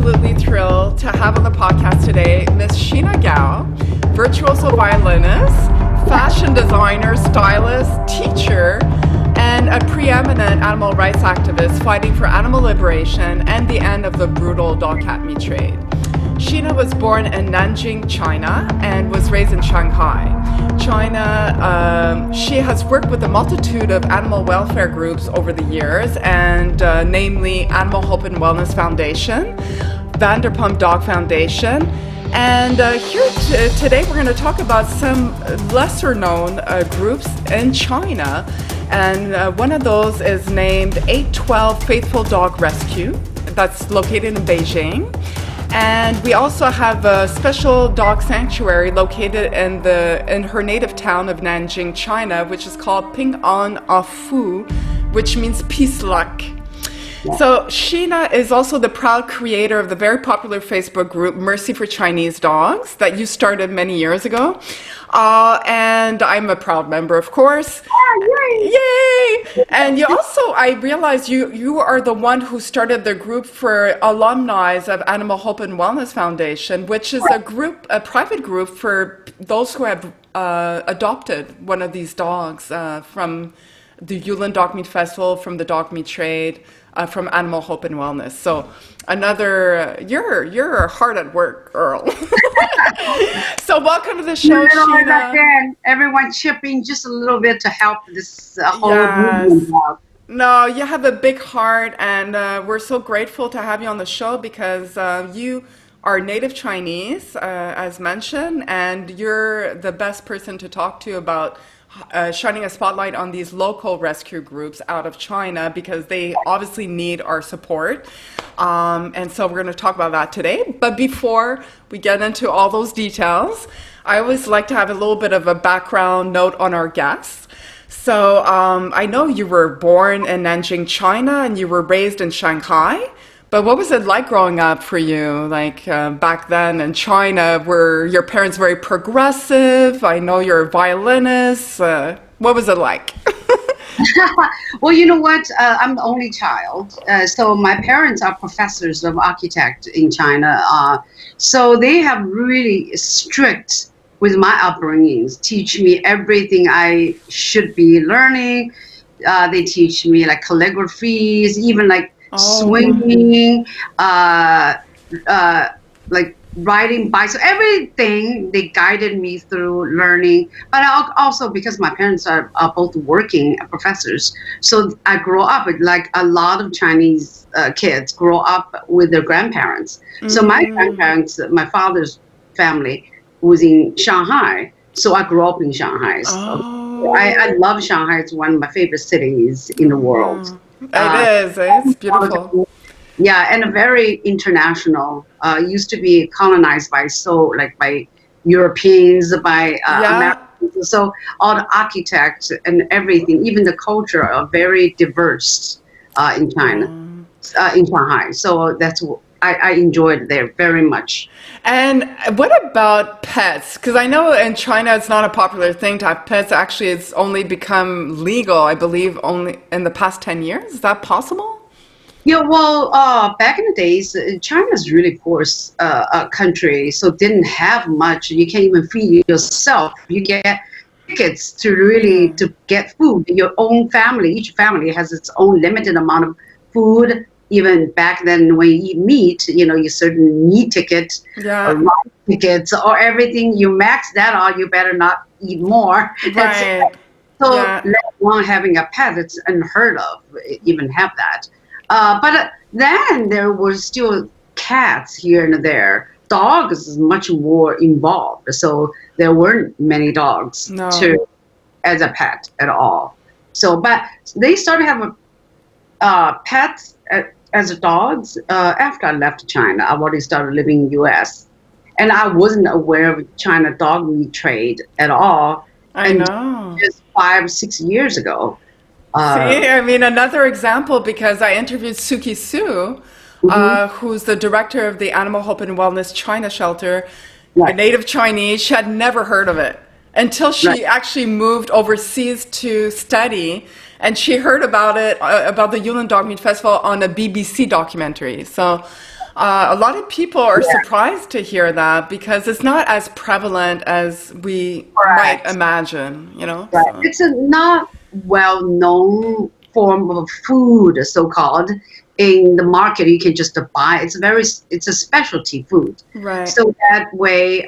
absolutely thrilled to have on the podcast today Miss Sheena Gao, virtuoso violinist, fashion designer, stylist, teacher, and a preeminent animal rights activist fighting for animal liberation and the end of the brutal dog-cat meat trade. Sheena was born in Nanjing, China, and was raised in Shanghai, China. She has worked with a multitude of animal welfare groups over the years, and namely Animal Hope and Wellness Foundation, Vanderpump Dog Foundation, and today we're going to talk about some lesser-known groups in China, and one of those is named 812 Faithful Dog Rescue, that's located in Beijing. And we also have a special dog sanctuary located in her native town of Nanjing, China, which is called Ping An Ah Fu, which means peace luck. So Sheena is also the proud creator of the very popular Facebook group Mercy for Chinese Dogs that you started many years ago. And I'm a proud member, of course. Yay! And you also, I realized you are the one who started the group for alumni of Animal Hope and Wellness Foundation, which is a private group for those who have adopted one of these dogs from the Yulin Dog Meat Festival, from the dog meat trade, from Animal Hope and Wellness. So you're hard at work, girl. So welcome to the show, Sheena. Again, everyone chip in just a little bit to help this whole movement out. No, you have a big heart, and we're so grateful to have you on the show because you are native Chinese, as mentioned, and you're the best person to talk to about shining a spotlight on these local rescue groups out of China because they obviously need our support. And so we're going to talk about that today. But before we get into all those details, I always like to have a little bit of a background note on our guests. So I know you were born in Nanjing, China, and you were raised in Shanghai. But what was it like growing up for you, like back then in China? Were your parents very progressive? I know you're a violinist. What was it like? Well, you know what? I'm the only child. So my parents are professors of architect in China. So they have really strict with my upbringings, teach me everything I should be learning. They teach me like calligraphies, even like swinging, like riding bikes, so everything they guided me through learning. But also because my parents are both working professors, so I grew up with, like a lot of Chinese kids grow up with their grandparents. So my grandparents, my father's family was in Shanghai, so I grew up in Shanghai. So I love Shanghai. It's one of my favorite cities in the world. It's beautiful. Yeah, and a very international. Used to be colonized by Europeans, by Americans. So all the architects and everything, even the culture, are very diverse in China, in Shanghai. So that's I enjoyed there very much. And what about pets? Because I know in China it's not a popular thing to have pets. Actually, it's only become legal, I believe, only in the past 10 years. Is that possible? Yeah, well, back in the days, China's really poor country, so didn't have much. You can't even feed yourself. You get tickets to get food. Your own family, each family has its own limited amount of food. Even back then, when you eat meat, you certain meat tickets, or rice tickets, or everything. You max that out. You better not eat more. Right. So, let alone having a pet, it's unheard of. Even have that. But then there were still cats here and there. Dogs is much more involved. So there weren't many dogs as a pet at all. So, but they started having pets as dogs after I left China. I already started living in the U.S. And I wasn't aware of China dog meat trade at all. I know. Just 5-6 years ago. See, I mean, another example, because I interviewed Suki Su, who's the director of the Animal Hope and Wellness China shelter, a native Chinese. She had never heard of it until she actually moved overseas to study, and she heard about it, about the Yulin Dog Meat Festival on a BBC documentary. So A lot of people are surprised to hear that because it's not as prevalent as we might imagine, you know? Right. So. It's a not well-known form of food, so-called, in the market. You can just buy. It's a specialty food. Right. So that way,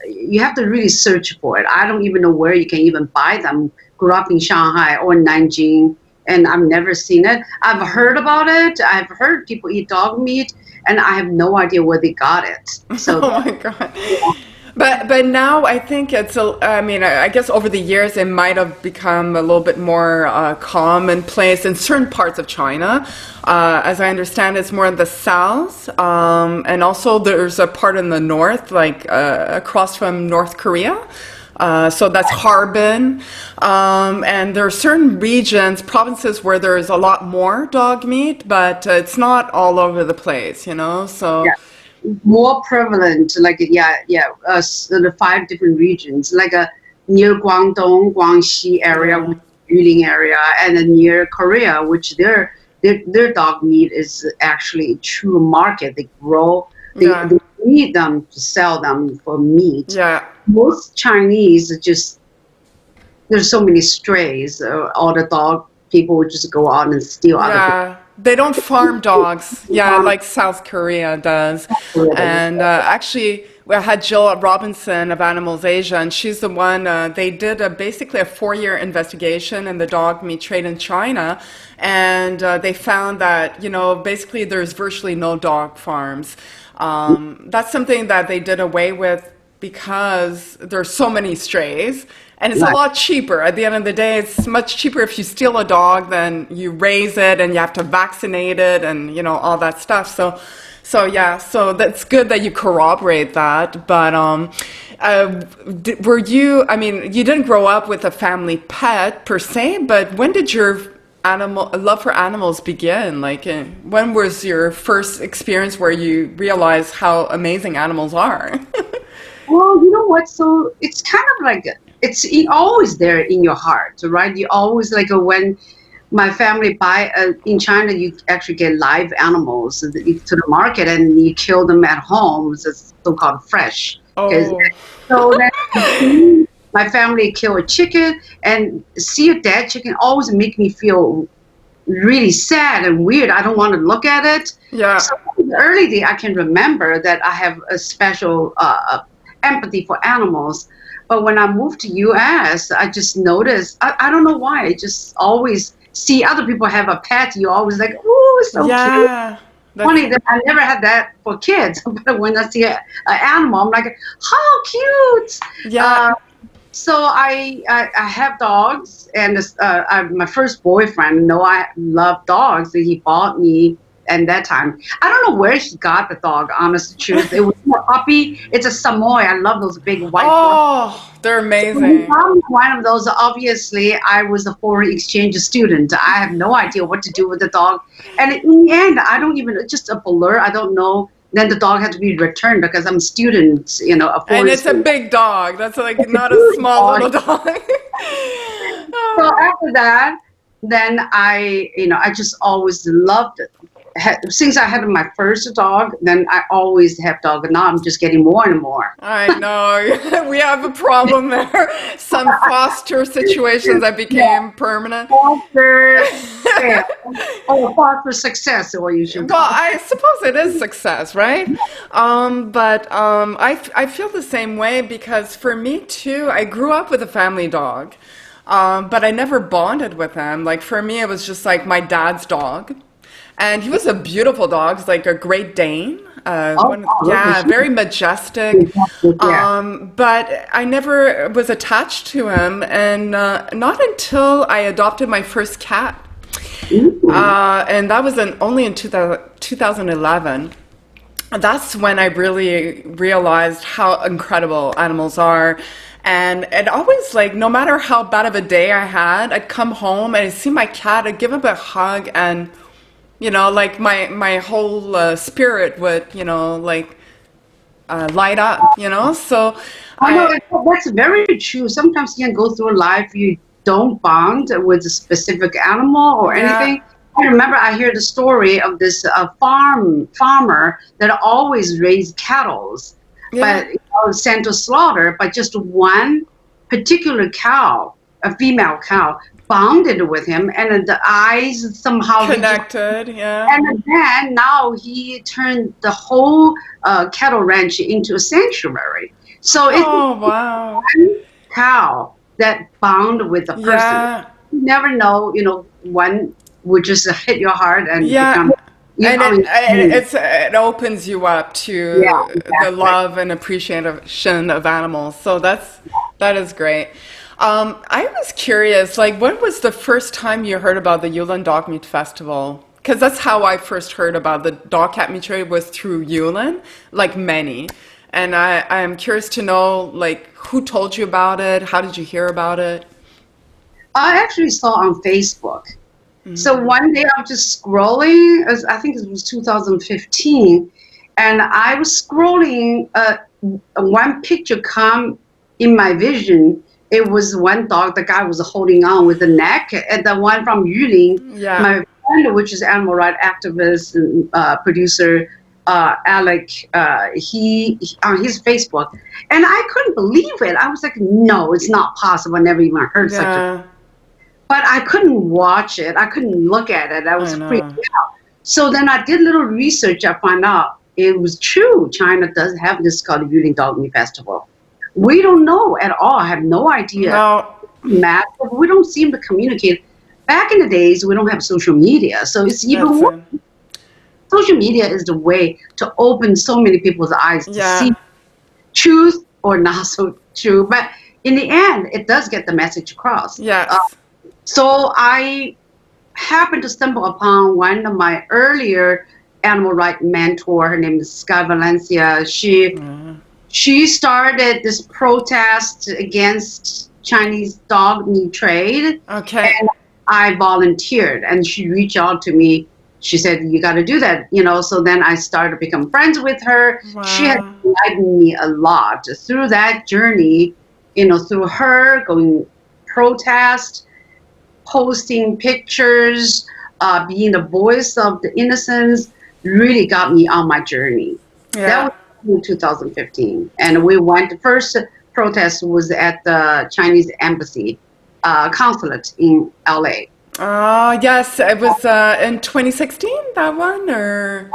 you have to really search for it. I don't even know where you can even buy them. Grew up in Shanghai or Nanjing, and I've never seen it. I've heard about it. I've heard people eat dog meat, and I have no idea where they got it. So, oh my God. Yeah. But now I think I guess over the years it might have become a little bit more commonplace in certain parts of China. As I understand, it's more in the south, and also there's a part in the north, like across from North Korea. So that's Harbin. And there are certain regions, provinces where there's a lot more dog meat, but it's not all over the place, you know, so. Yeah. More prevalent, like the 5 different regions, like near Guangdong, Guangxi area, Yulin area, and then near Korea, which their dog meat is actually a true market. They grow, they need them to sell them for meat. Yeah. Most Chinese there's so many strays. All the dog people would just go out and steal other people. They don't farm dogs, like South Korea does. And actually, I had Jill Robinson of Animals Asia, and she's the one, they did basically a 4-year investigation in the dog meat trade in China, and they found that, you know, basically there's virtually no dog farms. That's something that they did away with because there's so many strays. And it's a lot cheaper. At the end of the day, it's much cheaper if you steal a dog than you raise it and you have to vaccinate it and, you know, all that stuff. So that's good that you corroborate that. But you didn't grow up with a family pet per se, but when did your love for animals begin? Like, when was your first experience where you realized how amazing animals are? Well, you know what? So it's kind of like it's always there in your heart, right? You always like when my family buy in China, you actually get live animals to the market and you kill them at home. It's so-called fresh. Oh. So then my family kill a chicken and see a dead chicken always make me feel really sad and weird. I don't want to look at it. Yeah. So in the early day, I can remember that I have a special empathy for animals. But when I moved to U.S., I just noticed, I don't know why, I just always see other people have a pet. You always like, oh, it's so cute. Funny that I never had that for kids. But when I see an animal, I'm like, how cute. Yeah. So I have dogs, and my first boyfriend, I love dogs, and he bought me. And that time, I don't know where she got the dog, honest truth. It was a puppy. It's a Samoy. I love those big white dogs. They're amazing. So when he found one of those, obviously, I was a foreign exchange student. I have no idea what to do with the dog. And in the end, I don't even, just a blur, I don't know. Then the dog had to be returned because I'm a student, a foreign And it's student. A big dog. That's like not a small little dog. So after that, then I just always loved it. Since I had my first dog, then I always have dog. Now I'm just getting more and more. I know. We have a problem there. Some foster situations that became permanent. Foster success, or you should. Well, I suppose it is success, right? But I feel the same way because for me too, I grew up with a family dog, but I never bonded with him. Like for me, it was just like my dad's dog. And he was a beautiful dog, like a Great Dane. Very majestic. But I never was attached to him, and not until I adopted my first cat. And that was only in 2011. That's when I really realized how incredible animals are. And it always, like, no matter how bad of a day I had, I'd come home and I'd see my cat, I'd give him a hug, and like my whole spirit would, light up, so. I know, that's very true. Sometimes you can go through life, you don't bond with a specific animal or anything, I remember I heard the story of this farmer that always raised cattle, but sent to slaughter, but just one particular cow, a female cow, bonded with him, and the eyes somehow connected. And then now he turned the whole cattle ranch into a sanctuary. So it's one cow that bond with a person. Yeah. You never know, one would just hit your heart and become. It opens you up to the love and appreciation of animals. So that is great. I was curious, like, when was the first time you heard about the Yulin Dog Meat Festival? Because that's how I first heard about the dog cat meat trade, was through Yulin, like many. And I am curious to know, like, who told you about it? How did you hear about it? I actually saw on Facebook. So one day I was just scrolling, I think it was 2015, and I was scrolling, one picture come in my vision. It was one dog, the guy was holding on with the neck, and the one from Yulin, my friend, which is animal rights activist and producer, Alec, he on his Facebook, and I couldn't believe it. I was like, no, it's not possible. I never even heard such a. But I couldn't watch it. I couldn't look at it. I was freaked out. So then I did a little research. I found out it was true. China does have this called the Yulin Dog Meat Festival. We don't know at all. I have no idea. No. Massive. We don't seem to communicate. Back in the days, we don't have social media. So it's even worse. Social media is the way to open so many people's eyes to see truth or not so true. But in the end, it does get the message across. Yes. So I happened to stumble upon one of my earlier animal rights mentor. Her name is Sky Valencia. She started this protest against Chinese dog meat trade. Okay. And I volunteered, and she reached out to me. She said, you got to do that, So then I started to become friends with her. Wow. She had enlightened me a lot through that journey, through her going protest, posting pictures, being the voice of the innocents, really got me on my journey. Yeah. That was in 2015. And we went, the first protest was at the Chinese embassy, consulate in LA. Yes, it was in 2016, that one, or?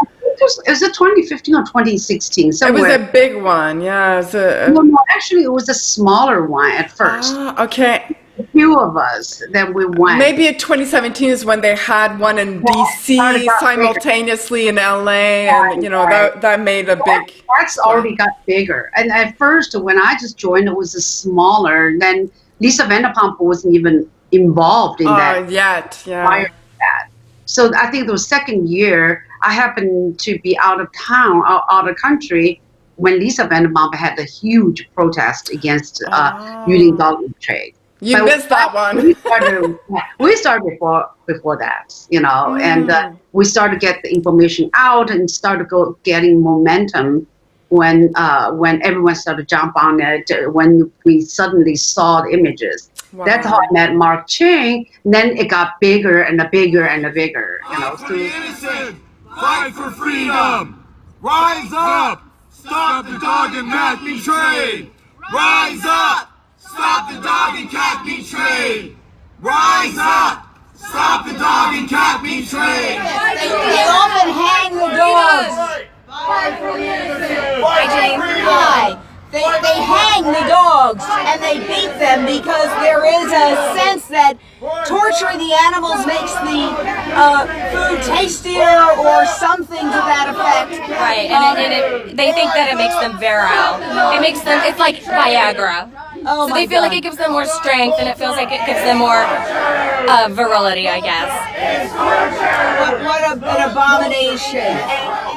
Is it 2015 or 2016? Somewhere. It was a big one, yeah. No, actually, it was a smaller one at first. Okay. A few of us that we went. Maybe 2017 is when they had one in DC simultaneously in LA, and that made a big. That's already got bigger. And at first, when I just joined, it was a smaller. Then Lisa Vanderpump wasn't even involved in that yet. Yeah. Prior to that. So I think the second year, I happened to be out of town, out of country, when Lisa Vanderpump had a huge protest against Yulin dog meat trade. You missed that one. we started before that, and we started to get the information out and started getting momentum when everyone started to jump on it, when we suddenly saw the images. Wow. That's how I met Mark Ching. Then it got bigger and bigger and bigger. Fight for the innocent. Fight for freedom. Rise up. Stop the dog and cat meat trade. Rise up. Stop the dog and cat meat trade. Rise up. Stop the dog and cat meat trade. They often hang the dogs. Fight for the innocent. Fight for freedom. They hang the dogs and they beat them because there is a sense that torturing the animals makes the food tastier or something to that effect. Right, and they think that it makes them virile. It makes them, it's like Viagra. Oh, so they feel like it gives them more strength, and it feels like it gives them more virility, I guess. What an abomination.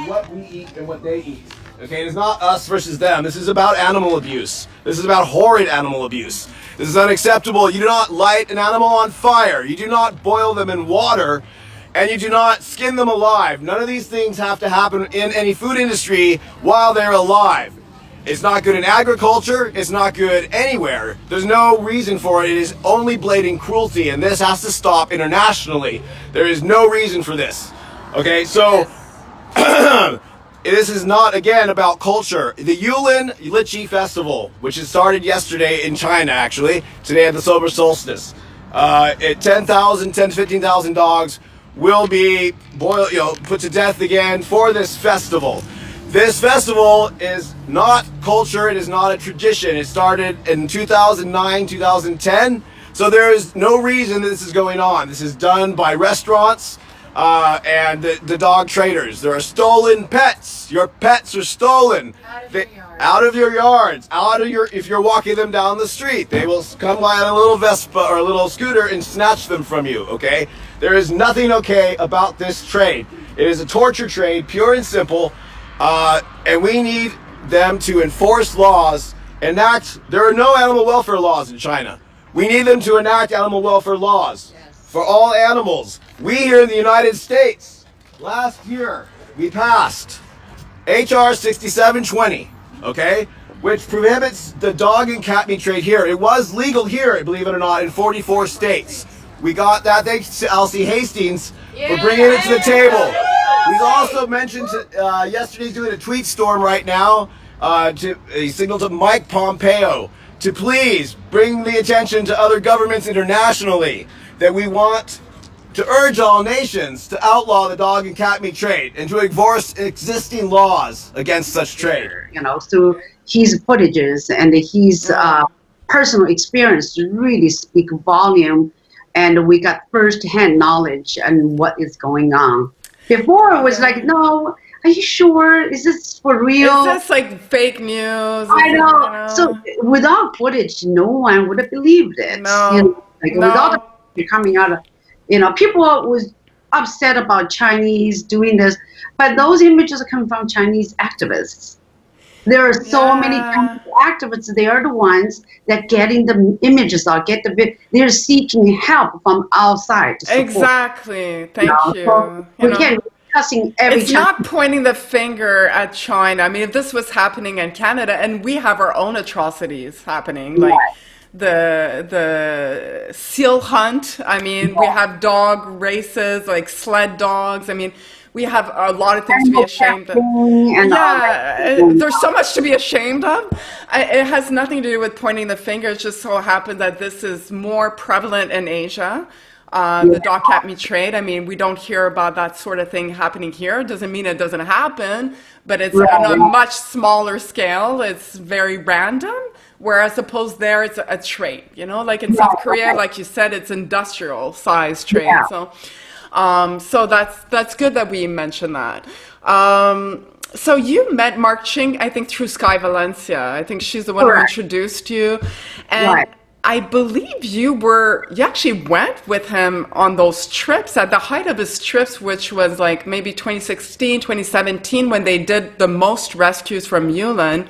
What we eat and what they eat. Okay, it is not us versus them. This is about animal abuse. This is about horrid animal abuse. This is unacceptable. You do not light an animal on fire. You do not boil them in water. And you do not skin them alive. None of these things have to happen in any food industry while they're alive. It's not good in agriculture. It's not good anywhere. There's no reason for it. It is only blatant cruelty, and this has to stop internationally. There is no reason for this. Okay, so this is not, again, about culture. The Yulin Lychee Festival, which has started yesterday in China, actually, today at the solar solstice. 10,000 to 15,000 dogs will be put to death again for this festival. This festival is not culture, it is not a tradition. It started in 2009, 2010, so there is no reason this is going on. This is done by restaurants and the dog traders. There are stolen pets. Your pets are stolen. Out of your yards, if you're walking them down the street, they will come by on a little Vespa or a little scooter and snatch them from you, okay? There is nothing okay about this trade. It is a torture trade, pure and simple. And we need them to enforce laws. There are no animal welfare laws in China. We need them to enact animal welfare laws for all animals. We here in the United States, last year, we passed HR 6720, okay, which prohibits the dog and cat meat trade here. It was legal here, believe it or not, in 44 states. We got that thanks to Elsie Hastings for bringing it to the table. We've also mentioned yesterday's doing a tweet storm right now to a signal to Mike Pompeo to please bring the attention to other governments internationally that we want to urge all nations to outlaw the dog and cat meat trade and to enforce existing laws against such trade. Through his footages and his personal experience really speak volume, and we got first-hand knowledge on what is going on. Before it was like, no, are you sure? Is this for real? Is this like fake news? I know. So without footage, no one would have believed it. No. Without it coming out of, people was upset about Chinese doing this, but those images come from Chinese activists. There are so many activists. They are the ones that getting the images out, they're seeking help from outside. Exactly. Thank you. So we can't be discussing every. It's not pointing the finger at China. I mean, if this was happening in Canada, and we have our own atrocities happening, like the seal hunt. I mean, we have dog races, like sled dogs. I mean, we have a lot of things to be ashamed of. There's so much to be ashamed of. It has nothing to do with pointing the finger. It just so happened that this is more prevalent in Asia, the dog cat meat trade. I mean, we don't hear about that sort of thing happening here. It doesn't mean it doesn't happen, but it's on a much smaller scale. It's very random. Whereas suppose there it's a trade, like in South Korea, like you said, it's industrial size trade. So that's good that we mentioned that. So you met Mark Ching, I think, through Sky Valencia. I think she's the one who introduced you. And I believe you actually went with him on those trips at the height of his trips, which was like maybe 2016, 2017, when they did the most rescues from Yulin.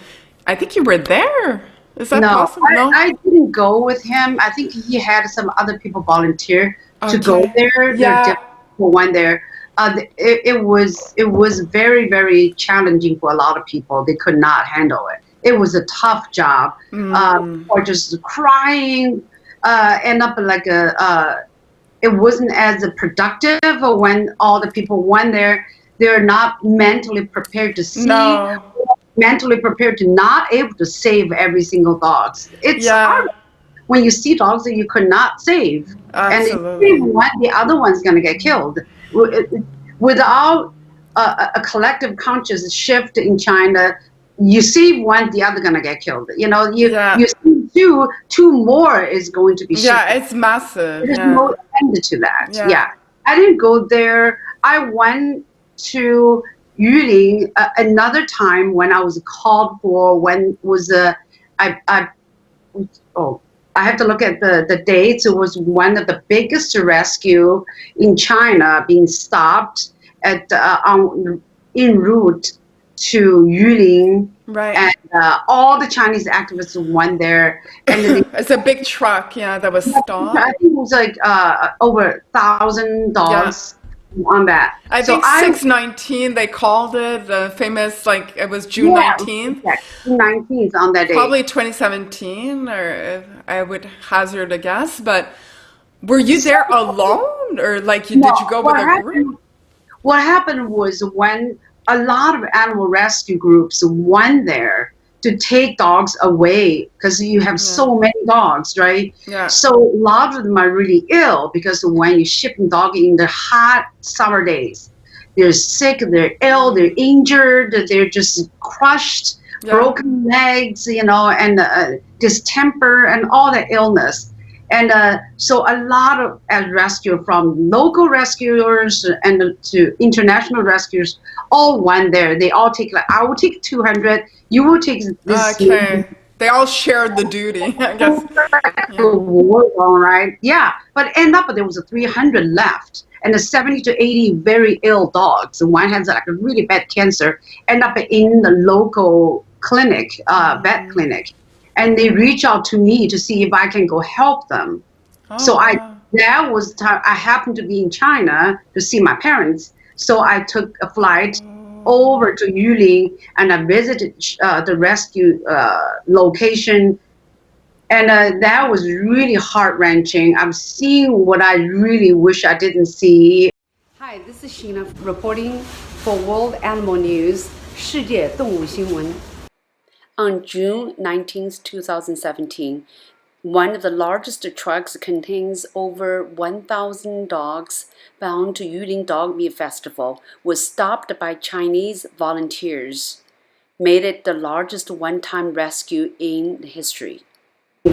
I think you were there. Is that possible? No, I didn't go with him. I think he had some other people volunteer to go there. There were one there. It was very, very challenging for a lot of people. They could not handle it. It was a tough job. Or just crying, end up like it wasn't as productive when all the people went there. They're not mentally prepared to see. Mentally prepared to not able to save every single dog. It's hard when you see dogs that you could not save. Absolutely. And if you want, the other one's going to get killed. Without a collective conscious shift in China, you save one, the other going to get killed. You see two more is going to be shifted. Yeah, it's massive. There's no end to that. I didn't go there. I went to Yulin another time when I was called for. When was I have to look at the dates. It was one of the biggest rescue in China, being stopped at en route to Yulin. Right. And all the Chinese activists went there. And it's a big truck, that was stopped. I think it was like over 1,000 dogs. on that. I think 6/19 they called it, the famous, like it was June 19th. June 19th on that day. Probably 2017, or I would hazard a guess. But were you there alone, or like did you go with a group? What happened was when a lot of animal rescue groups went there to take dogs away because you have so many dogs, right? Yeah. So a lot of them are really ill because when you ship a dog in the hot summer days, they're sick, they're ill, they're injured, they're just crushed, broken legs, and distemper and all the illness. And so a lot of rescue from local rescuers and to international rescuers all went there. They all take I will take 200. You will take this. Okay. They all shared the duty, I guess. All right. Yeah. But end up there was 300 left, and 70 to 80 very ill dogs. One has like a really bad cancer. End up in the local clinic, vet clinic. And they reach out to me to see if I can go help them. So that was time I happened to be in China to see my parents. So I took a flight over to Yulin and I visited the rescue location. And that was really heart-wrenching. I'm seeing what I really wish I didn't see. Hi, this is Sheena reporting for World Animal News 世界动物新闻. On June 19, 2017, one of the largest trucks contains over 1,000 dogs bound to Yulin Dog Meat Festival was stopped by Chinese volunteers, made it the largest one-time rescue in history.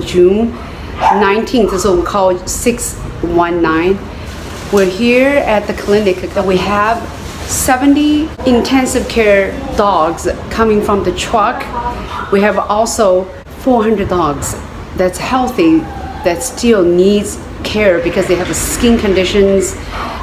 June 19th is what we call 619. We're here at the clinic that we have 70 intensive care dogs coming from the truck. We have also 400 dogs that's healthy that still needs care because they have skin conditions,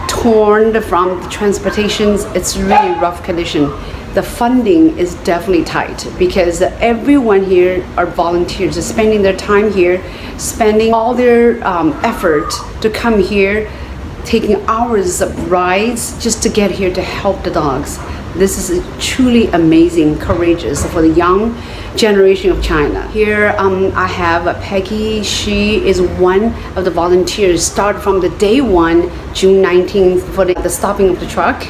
torn from the transportations. It's really rough condition. The funding is definitely tight because everyone here are volunteers, spending their time here, spending all their effort to come here, taking hours of rides just to get here to help the dogs. This is truly amazing, courageous for the young generation of China. Here I have Peggy. She is one of the volunteers, started from the day one, June 19th, for the stopping of the truck.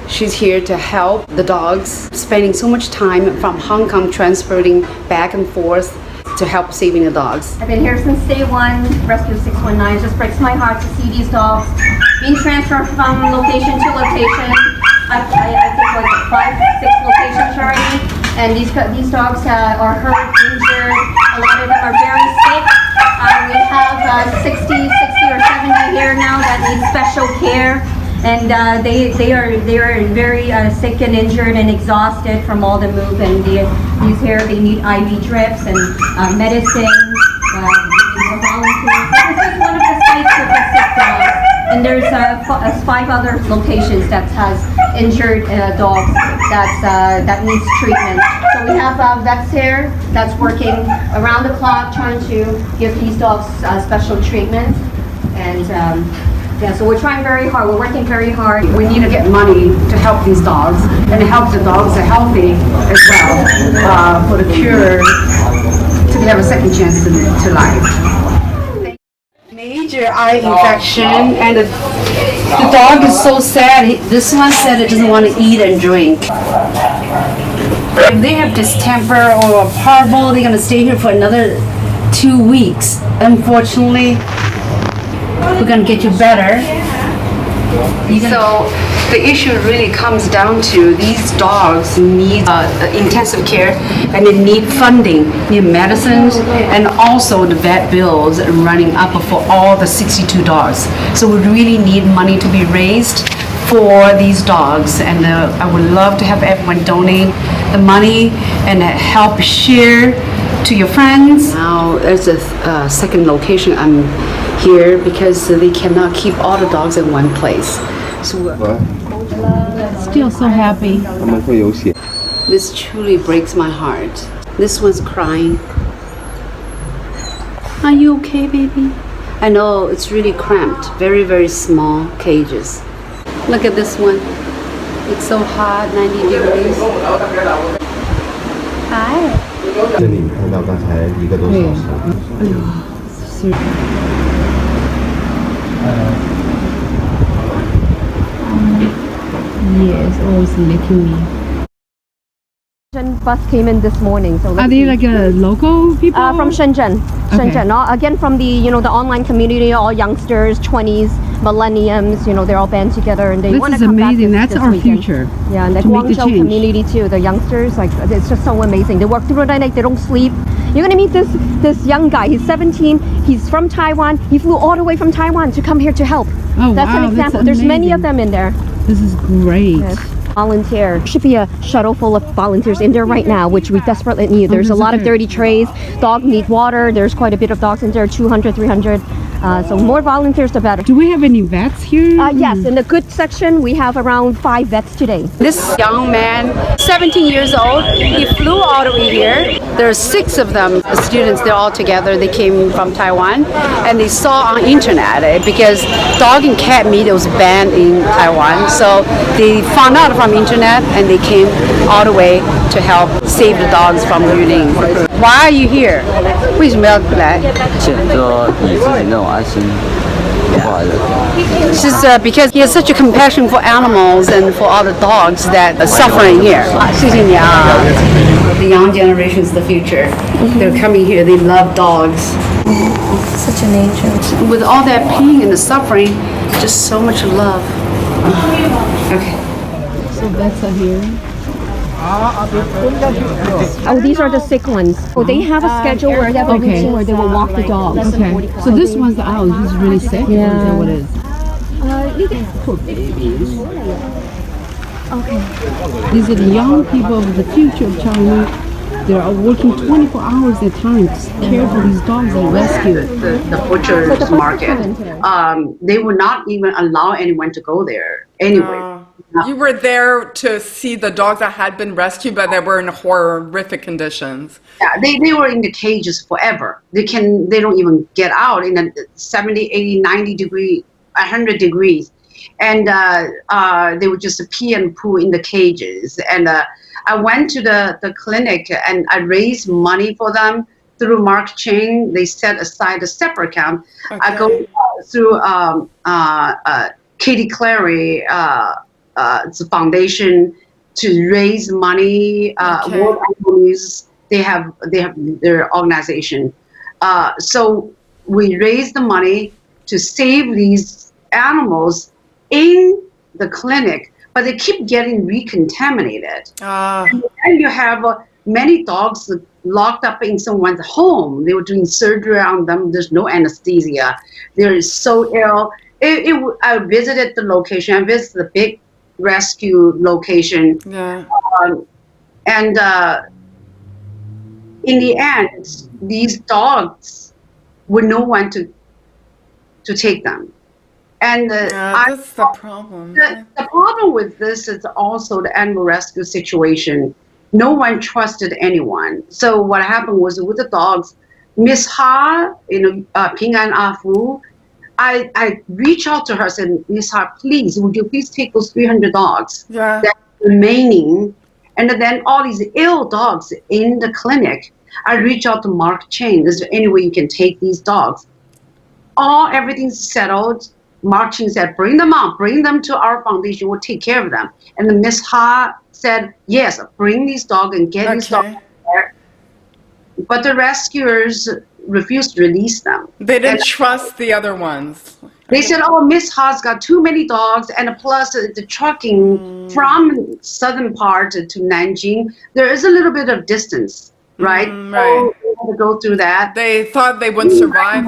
She's here to help the dogs, spending so much time from Hong Kong transporting back and forth to help saving the dogs. I've been here since day one, Rescue 619. It just breaks my heart to see these dogs being transferred from location to location. I think like 5-6 locations already. And these dogs are hurt, injured. A lot of them are very sick. We have 60 or 70 here now that need special care. And they are very sick and injured and exhausted from all the move. And these here, they need IV drips and medicine. Volunteers. This is one of the sites with the sick dogs. And there's 5 other locations that has injured dogs that needs treatment. So we have vets here that's working around the clock trying to give these dogs special treatment. And yeah, so we're trying very hard. We're working very hard. We need to get money to help these dogs and help the dogs that are healthy as well for the cure to have a second chance to life. Major eye infection, and the dog is so sad. This one said it doesn't want to eat and drink. If they have distemper or parvo, they're going to stay here for another 2 weeks. Unfortunately, we're going to get you better. So the issue really comes down to these dogs need intensive care, and they need funding, need medicines, and also the vet bills running up for all the 62 dogs. So we really need money to be raised for these dogs, and I would love to have everyone donate the money and help share to your friends. Now there's a second location. I'm here because they cannot keep all the dogs in one place. So still so happy. This truly breaks my heart. This one's crying. Are you okay, baby? I know it's really cramped. Very, very small cages. Look at this one. It's so hot, 90 degrees. Hi. 这里拍到刚才1个多小时。哎呦，是。Yes, always licking me. Bus came in this morning. So Are they like local people? From Shenzhen. Shenzhen. Again, from the the online community, all youngsters, 20s, millenniums. They're all band together and they want to come amazing. back That's our weekend. future. Yeah, and the to make the Guangzhou change. community too. The youngsters, like it's just so amazing. They work through the night. They don't sleep. You're gonna meet this young guy. He's 17. He's from Taiwan. He flew all the way from Taiwan to come here to help. Oh, That's wow, an example. that's There's many of amazing. them in there. This is great. Yes. Volunteer. Should be a shuttle full of volunteers in there right now, which we desperately need. There's a that's lot of okay. dirty trays. Dog need water. There's quite a bit of dogs in there, 200, 300. So more volunteers, the better. Do we have any vets here? Yes, in the good section, we have around 5 vets today. This young man, 17 years old, he flew all the way here. There's 6 of them, the students, they're all together. They came from Taiwan and they saw on internet because dog and cat meat was banned in Taiwan. So they found out from internet and they came all the way to help save the dogs from Yulin. Why are you here? 为什么要来？做以自己那种爱心不好的。 This is because he has such a compassion for animals and for all the dogs that are suffering here. 谢谢你啊。The young generation is the future. They're coming here. They love dogs. Such an angel. With all that pain and the suffering, just so much love. Okay. So that's here. Oh, these are the sick ones. Oh, they have a schedule where they have a routine where they will walk the dog. Okay. So this one's out. He's really sick. Yeah. Is that what it is? Poor babies. Okay. These are the young people of the future of China. They are working 24 hours at a time to care for these dogs they rescue. The butcher's market. They would not even allow anyone to go there anyway. You were there to see the dogs that had been rescued, but they were in horrific conditions. Yeah, they were in the cages forever. They don't even get out in a 70, 80, 90 degree, 100 degrees. And they would just pee and poo in the cages. And I went to the clinic and I raised money for them through Mark Ching. They set aside a separate account. Okay. I go through Katie Clary, it's a foundation to raise money. World Animal News, they have their organization. So we raise the money to save these animals in the clinic, but they keep getting recontaminated. And you have many dogs locked up in someone's home. They were doing surgery on them. There's no anesthesia. They're so ill. I visited the location. I visited the big rescue location. Yeah. And in the end, these dogs would no one to take them. And that's the problem. The problem with this is also the animal rescue situation. No one trusted anyone. So what happened was with the dogs, Miss Ha, Ping An Afu, I reached out to her and said, Miss Ha, please, would you please take those 300 dogs Yeah. that are remaining? And then all these ill dogs in the clinic, I reached out to Mark Chain. Is there any way you can take these dogs? Everything's settled. Mark Chain said, bring them on, bring them to our foundation. We'll take care of them. And then Miss Ha said, yes, bring these dogs and get these dogs there. But the rescuers refused to release them. They didn't trust the other ones. They said, Miss Ha's got too many dogs, and plus the trucking from southern part to Nanjing, there is a little bit of distance, right? Right. So we had to go through that. They thought they wouldn't survive.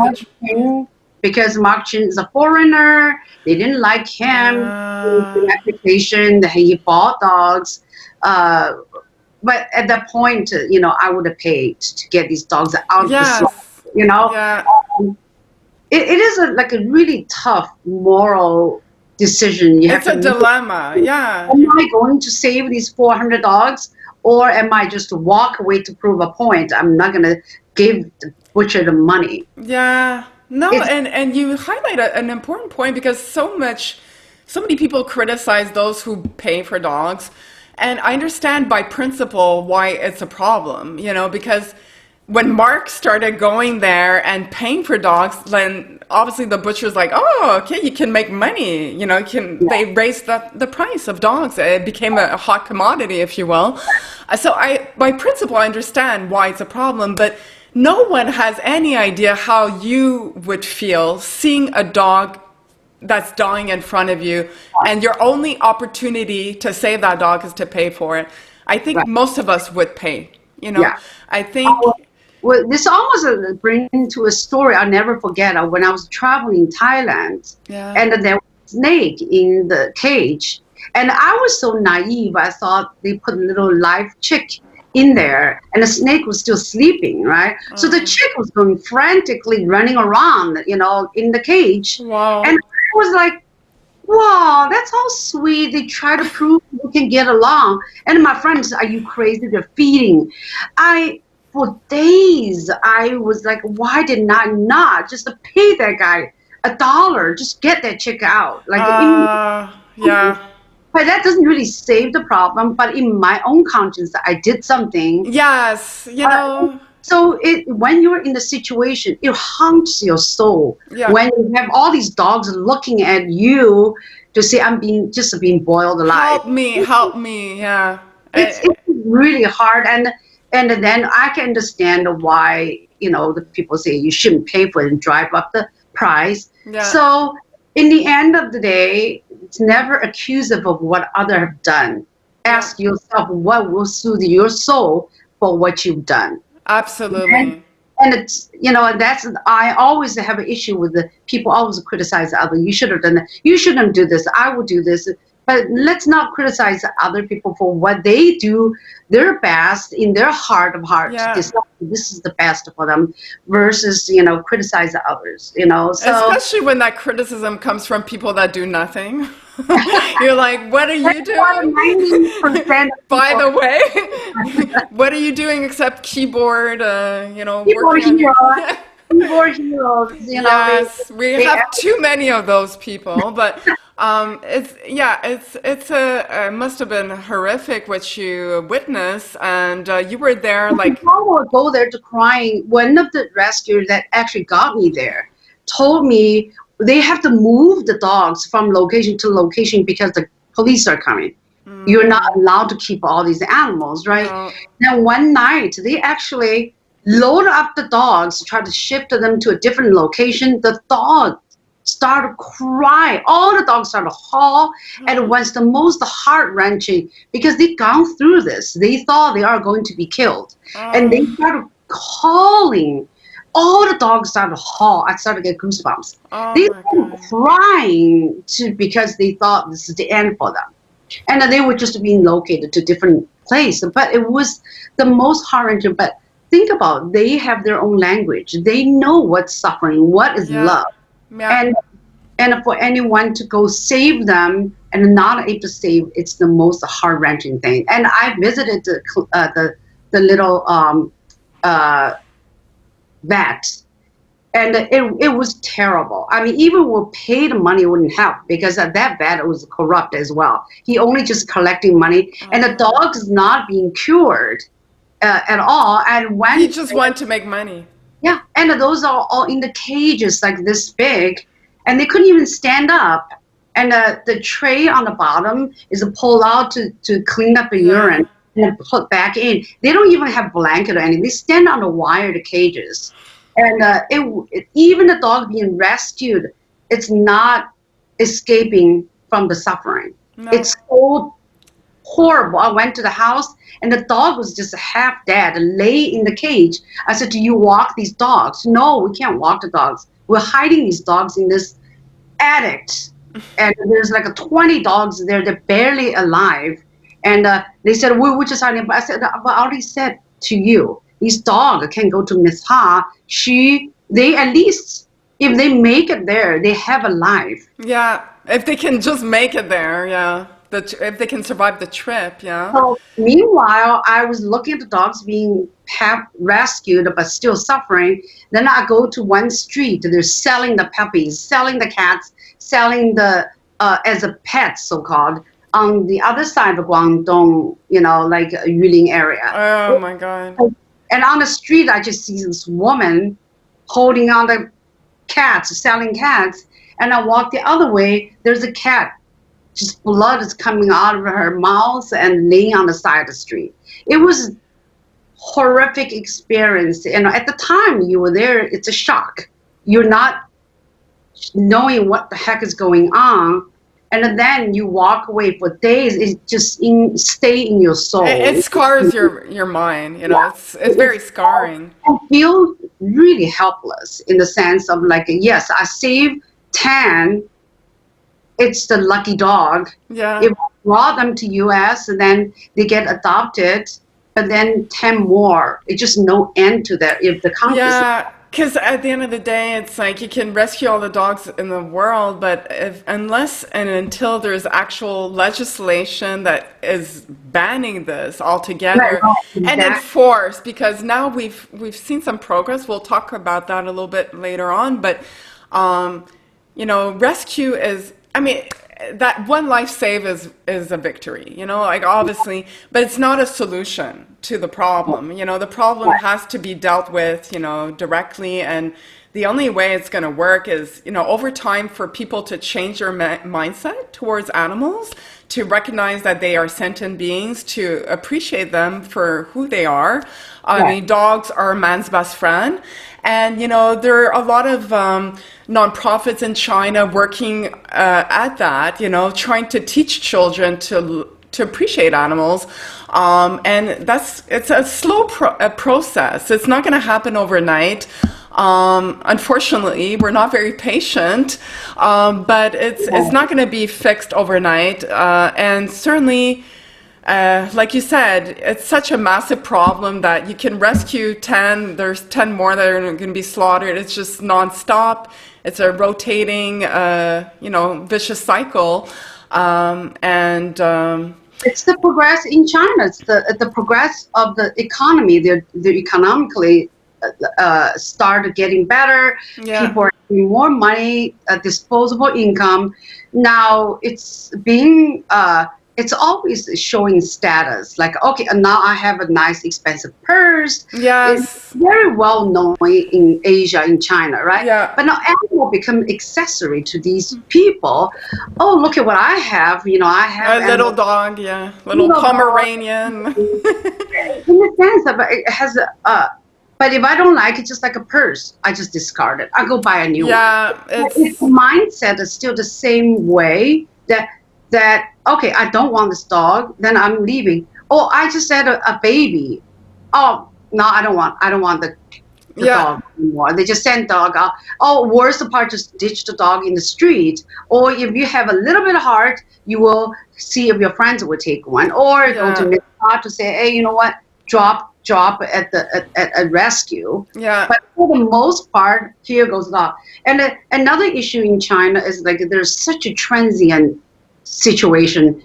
Because Mark Chin is a foreigner. They didn't like him. The application, he bought dogs. But at that point, I would have paid to get these dogs out of the slum, Yeah. It is like a really tough moral decision. It's a dilemma. Yeah. Am I going to save these 400 dogs, or am I just to walk away to prove a point? I'm not going to give the butcher the money. Yeah. No, and you highlight an important point because so much so many people criticize those who pay for dogs, and I understand by principle why it's a problem, because when Mark started going there and paying for dogs, then obviously the butcher's like, oh, okay, you can make money. They raised the price of dogs. It became a hot commodity, if you will. So by principle, I understand why it's a problem, but no one has any idea how you would feel seeing a dog that's dying in front of you, and your only opportunity to save that dog is to pay for it. I think most of us would pay. I think. Well, this almost brings me to a story I'll never forget. When I was traveling in Thailand, and there was a snake in the cage, and I was so naive. I thought they put a little live chick in there, and the snake was still sleeping, right? So the chick was going frantically running around, in the cage. Wow. And I was like, wow, that's how sweet. They try to prove we can get along. And my friends, are you crazy? They're feeding. For days, I was like, why did I not just pay that guy $1, just get that chick out? Yeah. But that doesn't really save the problem. But in my own conscience, I did something. Yes, So when you're in the situation, it haunts your soul. Yeah. When you have all these dogs looking at you to say, I'm being boiled alive. Help me, yeah. It's really hard. And then I can understand why, the people say you shouldn't pay for it and drive up the price. Yeah. So in the end of the day, it's never accusative of what others have done. Ask yourself what will soothe your soul for what you've done. Absolutely. And it's, I always have an issue with the people always criticize others. You should have done that. You shouldn't do this. I will do this. But let's not criticize other people for what they do their best in their heart of hearts. Yeah. This is the best for them versus, criticize others, So, especially when that criticism comes from people that do nothing. You're like, what are you doing? 90% By the way, what are you doing except keyboard, keyboard working heroes, keyboard heroes, Yes, we have too many of those people, but it must have been horrific what you witnessed, and you were there like. I would go there to crying. One of the rescuers that actually got me there told me they have to move the dogs from location to location because the police are coming. You're not allowed to keep all these animals, right? No. Now one night they actually load up the dogs, try to shift them to a different location. The dog started crying. All the dogs started to haul, and it was the most heart-wrenching because they'd gone through this. They thought they are going to be killed, and they started calling. All the dogs started to haul. I started to get goosebumps. They started crying because they thought this is the end for them, and they were just being located to different places. But it was the most heart-wrenching. But think about it, they have their own language. They know what's suffering, what is love. Yeah. And for anyone to go save them and not able to save, it's the most heart-wrenching thing. And I visited the little vet, and it was terrible. I mean, even with paid money wouldn't help because that vet was corrupt as well. He only just collecting money, and the dog's not being cured at all. And when he just wanted to make money. Yeah, and those are all in the cages like this big, and they couldn't even stand up. And the tray on the bottom is pulled out to clean up the urine and then put back in. They don't even have blanket or anything. They stand on the wired cages. And even the dog being rescued, it's not escaping from the suffering. No. It's so horrible. I went to the house, and the dog was just half dead, lay in the cage. I said, do you walk these dogs? No, we can't walk the dogs. We're hiding these dogs in this attic. And there's like 20 dogs there. They're barely alive. And they said, we're just hiding. But I said, but I already said to you, these dogs can go to Miss Ha. They at least, if they make it there, they have a life. Yeah, if they can just make it there, yeah. If they can survive the trip, yeah. So meanwhile, I was looking at the dogs being rescued but still suffering. Then I go to one street. They're selling the puppies, selling the cats, selling the as a pet, so-called, on the other side of Guangdong, like Yulin area. Oh my God. And on the street, I just see this woman holding on the cats, selling cats. And I walk the other way, there's a cat. Just blood is coming out of her mouth and laying on the side of the street. It was horrific experience. And at the time you were there, it's a shock. You're not knowing what the heck is going on. And then you walk away for days. It just stay in your soul. It scars your mind. It's very scarring. I feel really helpless in the sense of like, yes, I saved 10. It's the lucky dog. Yeah. If I brought them to U.S. and then they get adopted, but then 10 more. It's just no end to that. If the count Yeah. Because at the end of the day, it's like you can rescue all the dogs in the world, but unless and until there's actual legislation that is banning this altogether and enforced, because now we've seen some progress. We'll talk about that a little bit later on, but rescue is, that one life save is a victory, like obviously, but it's not a solution to the problem. The problem has to be dealt with, directly, and the only way it's going to work is, over time for people to change their mindset towards animals, to recognize that they are sentient beings, to appreciate them for who they are. Dogs are man's best friend. And, there are a lot of nonprofits in China working at that, trying to teach children to appreciate animals. And it's a slow process. It's not going to happen overnight. Unfortunately, we're not very patient, but it's not going to be fixed overnight. And certainly, like you said, it's such a massive problem that you can rescue 10, there's 10 more that are going to be slaughtered. It's just nonstop. It's a rotating, vicious cycle. It's the progress in China. It's the progress of the economy. The economically started getting better. Yeah. People are having more money, disposable income. Now it's being it's always showing status. Like, okay, now I have a nice, expensive purse. Yes. It's very well known in Asia, in China, right? Yeah. But now animal become accessory to these people. Oh, look at what I have. I have a little dog, little Pomeranian. In the sense of it has but if I don't like it, just like a purse, I just discard it. I go buy a new one. Yeah, Its mindset is still the same way that okay, I don't want this dog, then I'm leaving. Oh, I just had a baby. Oh, no, I don't want the dog anymore. They just send dog out. Oh, worst part, just ditch the dog in the street. Or if you have a little bit of heart, you will see if your friends will take one. Or go to Miss Sheena to say, hey, you know what? Drop at a rescue. Yeah. But for the most part, here goes dog. And another issue in China is like there's such a transient situation.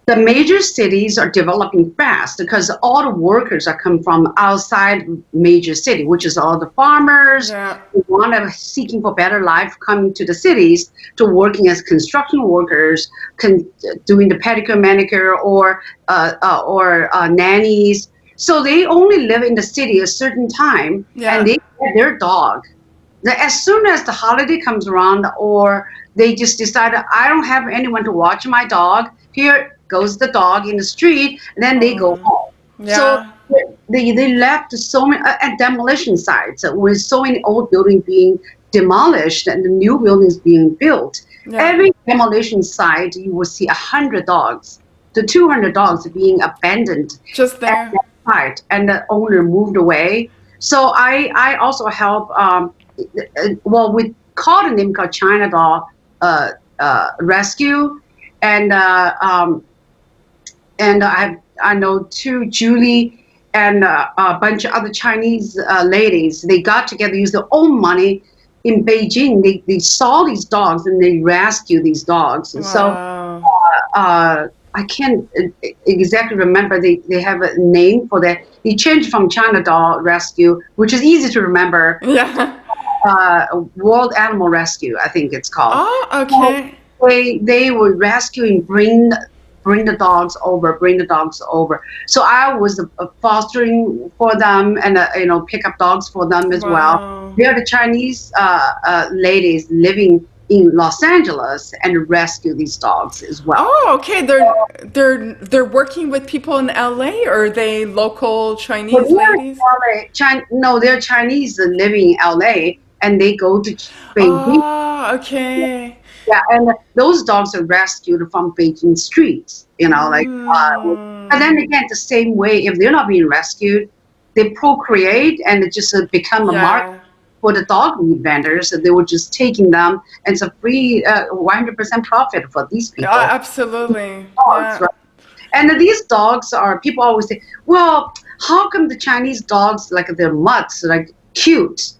The major cities are developing fast because all the workers are come from outside major city, which is all the farmers who want to seeking for better life coming to the cities to working as construction workers, doing the pedicure, manicure, or nannies. So they only live in the city a certain time, and they get their dog. As soon as the holiday comes around, or they just decide, I don't have anyone to watch my dog, here goes the dog in the street, and then they go home. So they left so many at demolition sites with so many old buildings being demolished and the new buildings being built. Every demolition site, you will see 100 dogs to 200 dogs being abandoned just there at that site, and the owner moved away. So I also help. We called a name called China Dog Rescue, and I know too, Julie and a bunch of other Chinese ladies. They got together, used their own money in Beijing. They saw these dogs and they rescue these dogs. Wow. So I can't exactly remember. They have a name for that. They changed from China Dog Rescue, which is easy to remember. Yeah. World Animal Rescue, I think it's called. Oh, okay. they would rescue and bring the dogs over. So I was fostering for them and pick up dogs for them as well. They are the Chinese ladies living in Los Angeles and rescue these dogs as well. Oh, okay. They're working with people in LA, or are they local Chinese ladies? No, they're Chinese living in LA, and they go to Beijing. Oh, okay. Yeah, and those dogs are rescued from Beijing streets, and then again, the same way, if they're not being rescued, they procreate and just become a market for the dog meat vendors. They were just taking them, and it's a free 100% profit for these people. Oh, absolutely. Dogs, right? And these dogs are, people always say, well, how come the Chinese dogs, like their mutts, like cute?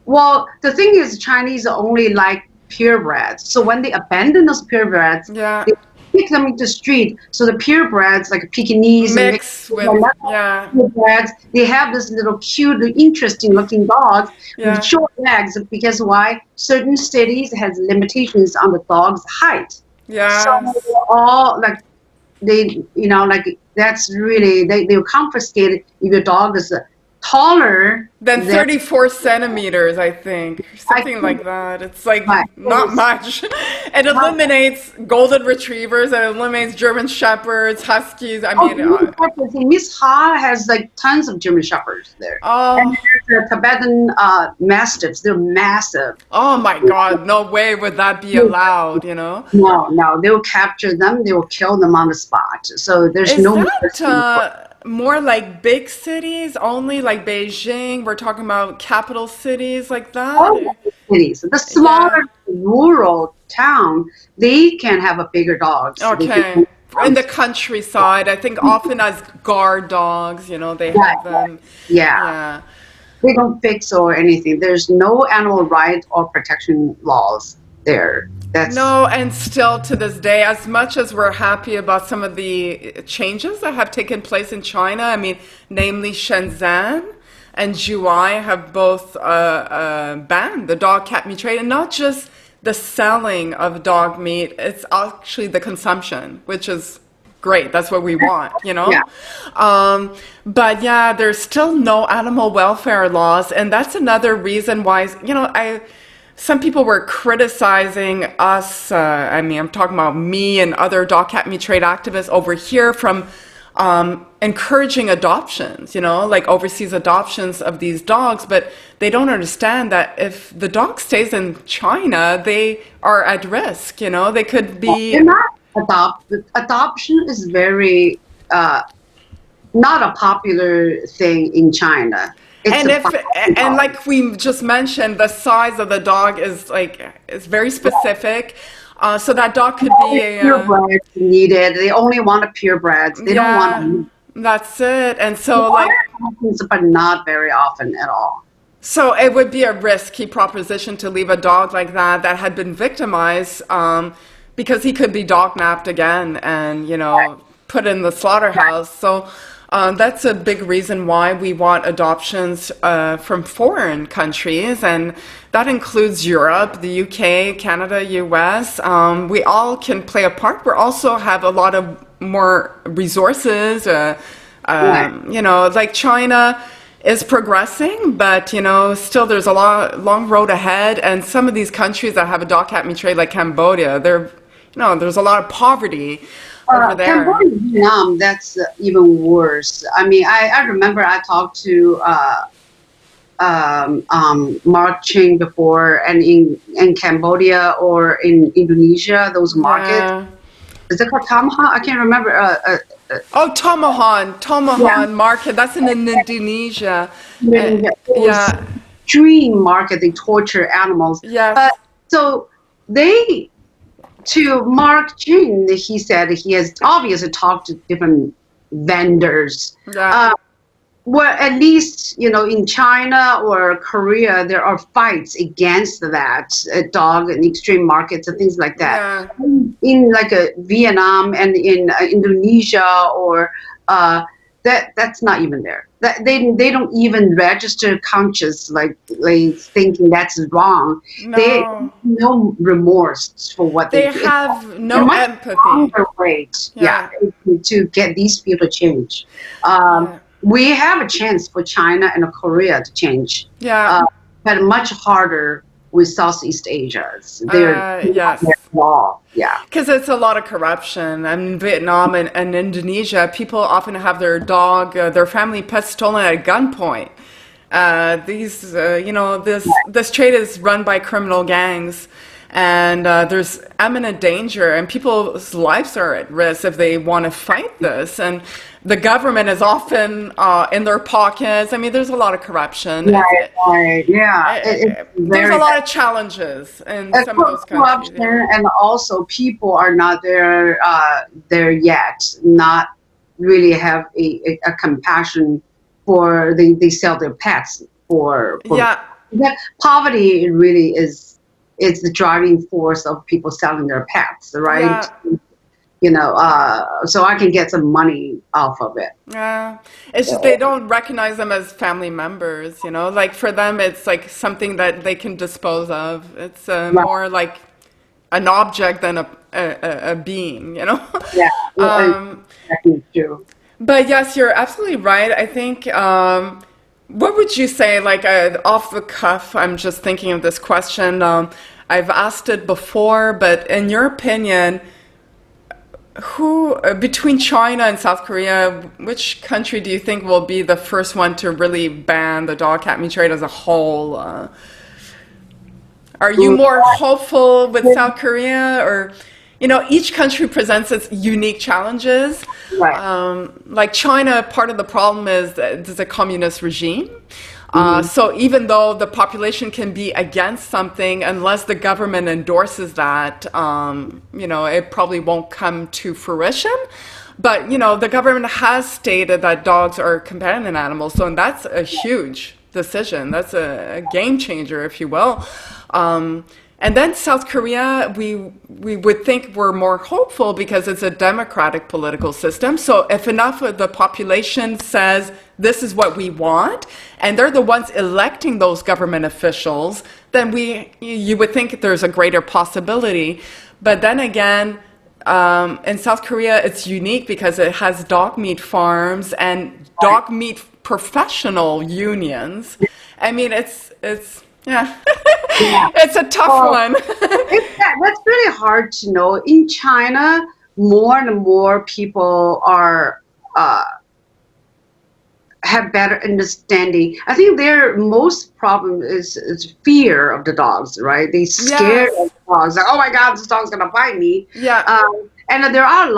Well, the thing is, Chinese only like purebreds. So when they abandon those purebreds, they pick them into the street. So the purebreds, like Pekingese, mix with purebreds, they have this little cute, interesting-looking dogs with short legs. Because why? Certain cities has limitations on the dog's height. Yeah. So they're all like that's really they confiscate it if your dog is taller than 34 centimeters, I think. Something like that. It's like not much. It eliminates golden retrievers, it eliminates German shepherds, huskies. I mean, Miss Ha has like tons of German shepherds there. Oh. And there's the Tibetan mastiffs. They're massive. Oh my God! No way would that be allowed. No, they will capture them. They will kill them on the spot. So there's more like big cities only, like Beijing? We're talking about capital cities like that? Cities. The smaller rural town, they can have a bigger dogs. Okay. In the countryside, I think often as guard dogs, they have them. Yeah. They don't fix or anything. There's no animal rights or protection laws there. No, and still to this day, as much as we're happy about some of the changes that have taken place in China, I mean, namely Shenzhen and Zhuhai have both banned the dog cat meat trade, and not just the selling of dog meat, it's actually the consumption, which is great. That's what we want, But there's still no animal welfare laws, and that's another reason why, some people were criticizing us, I'm talking about me and other dog cat meat trade activists over here, from encouraging adoptions, like overseas adoptions of these dogs, but they don't understand that if the dog stays in China, they are at risk, they could be... They're not adopted. Adoption is very, not a popular thing in China. And like we just mentioned, the size of the dog is very specific. So that dog could be purebreds needed. They only want a purebred. They don't want. That's it. And so but not very often at all. So it would be a risky proposition to leave a dog like that had been victimized, because he could be dog napped again and put in the slaughterhouse. So. That's a big reason why we want adoptions from foreign countries, and that includes Europe, the UK, Canada, US. We all can play a part. We also have a lot of more resources. Like China is progressing, but still there's a long road ahead. And some of these countries that have a dog cat meat trade, like Cambodia, there's a lot of poverty. Over there. Cambodia, Vietnam, that's even worse. I mean, I remember I talked to Mark Ching before, and in Cambodia or in Indonesia, those markets. Is it called Tamahan? I can't remember. Tamahan market. That's in Indonesia. Extreme market. They torture animals. Yeah. So to Mark Jin, he said he has obviously talked to different vendors. Well, at least, in China or Korea, there are fights against that dog and extreme markets and things like that. In like Vietnam and in Indonesia or that's not even there. That they don't even register conscious, like thinking that's wrong. No. They have no remorse for what They do. have no Much empathy. longer wait, to get these people to change. We have a chance for China and Korea to change. Yeah. But much harder with Southeast Asia. They're law. Yeah. Because it's a lot of corruption. In Vietnam and Indonesia, people often have their dog, their family pet stolen at gunpoint. This trade is run by criminal gangs, and there's imminent danger, and people's lives are at risk if they want to fight this. And the government is often in their pockets. I mean, there's a lot of corruption. Right. Yeah. There's a lot of challenges in some of those countries. Corruption, and also people are not there yet. Not really have a compassion for they sell their pets for that poverty really is the driving force of people selling their pets, right? So I can get some money off of it. Yeah, it's just they don't recognize them as family members, like for them it's like something that they can dispose of. It's more like an object than a being, Yeah, that's true. But yes, you're absolutely right. I think, what would you say, like off the cuff, I'm just thinking of this question. I've asked it before, but in your opinion, who, between China and South Korea, which country do you think will be the first one to really ban the dog cat meat trade as a whole? Are you more hopeful with South Korea, or, each country presents its unique challenges. Right. Like China, part of the problem is that it's a communist regime. So even though the population can be against something, unless the government endorses that, it probably won't come to fruition. But, the government has stated that dogs are companion animals. So that's a huge decision. That's a game changer, if you will. And then South Korea, we would think we're more hopeful because it's a democratic political system. So if enough of the population says this is what we want, and they're the ones electing those government officials, then you would think there's a greater possibility. But then again, in South Korea, it's unique because it has dog meat farms and dog meat professional unions. I mean, it's it's a tough one. That's really hard to know. In China, more and more people are have better understanding. I think their most problem is fear of the dogs, right? They scared of dogs. Like, oh my God, this dog's gonna bite me. Yeah. And there are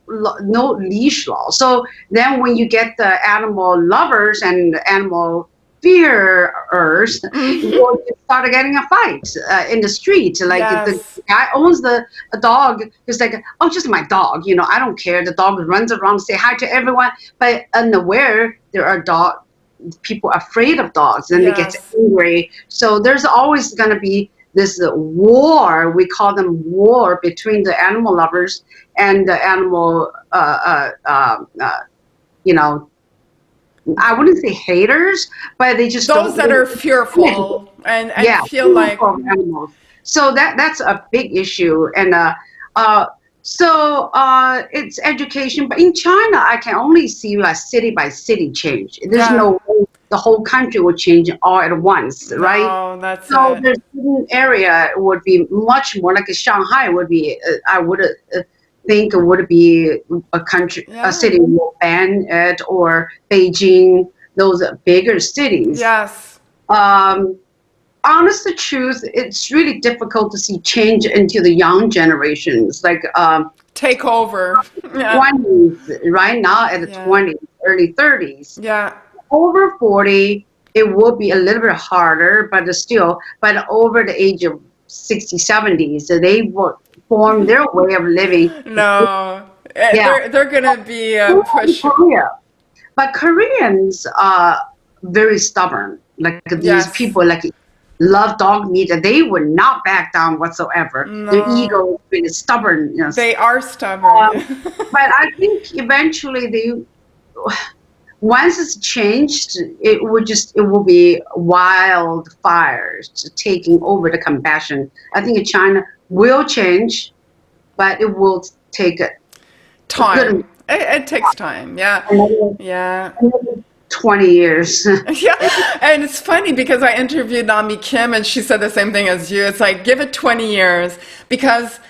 no leash law. So then when you get the animal lovers and animal fearers, you start getting a fight in the street. Like the guy owns a dog. He's like, oh, just my dog. I don't care. The dog runs around, say hi to everyone. But unaware, there are people afraid of dogs, and they get angry. So there's always going to be this war. We call them war between the animal lovers and the animal, I wouldn't say haters, but they just those that are fearful and feel like animals. So that's a big issue, and so it's education. But in China, I can only see a city by city change. There's no way the whole country will change all at once, right? Oh, that's so there's certain area would be much more like Shanghai would be. I would think it would be a city will ban it, or Beijing, those bigger cities. Yes. Honest to truth, it's really difficult to see change into the young generations, like take over. 20s, right now at the 20s, early 30s. Yeah. Over 40, it will be a little bit harder, but over the age of 60, 70s, so they will form their way of living. No, they're gonna be pushed. But Koreans are very stubborn. Like these people, like love dog meat, and they would not back down whatsoever. No. Their ego is really stubborn. They are stubborn. But I think eventually once it's changed, it will be wildfires taking over the compassion. I think China will change, but it will take time. It takes time. Yeah. Yeah. 20 years. Yeah, and it's funny because I interviewed Nami Kim and she said the same thing as you. It's like, give it 20 years because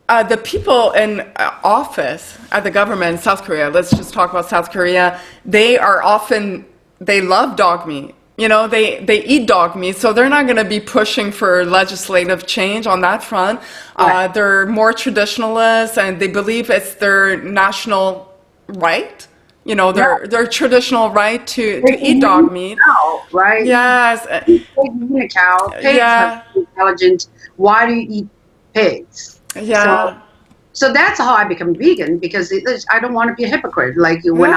the people in office at the government in South Korea, let's just talk about South Korea, they love dog meat. You know, they eat dog meat, so they're not going to be pushing for legislative change on that front. Right. They're more traditionalists and they believe it's their national right. You know, their traditional right to eat dog meat. Cow, right? Yes. Eating a cow. Pigs are intelligent. Why do you eat pigs? Yeah. So that's how I become vegan because I don't want to be a hypocrite. Like when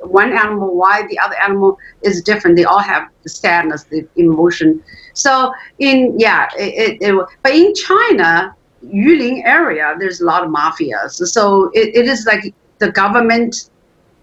one animal, why the other animal is different. They all have the sadness, the emotion. So but in China, Yulin area, there's a lot of mafias. So it is like the government.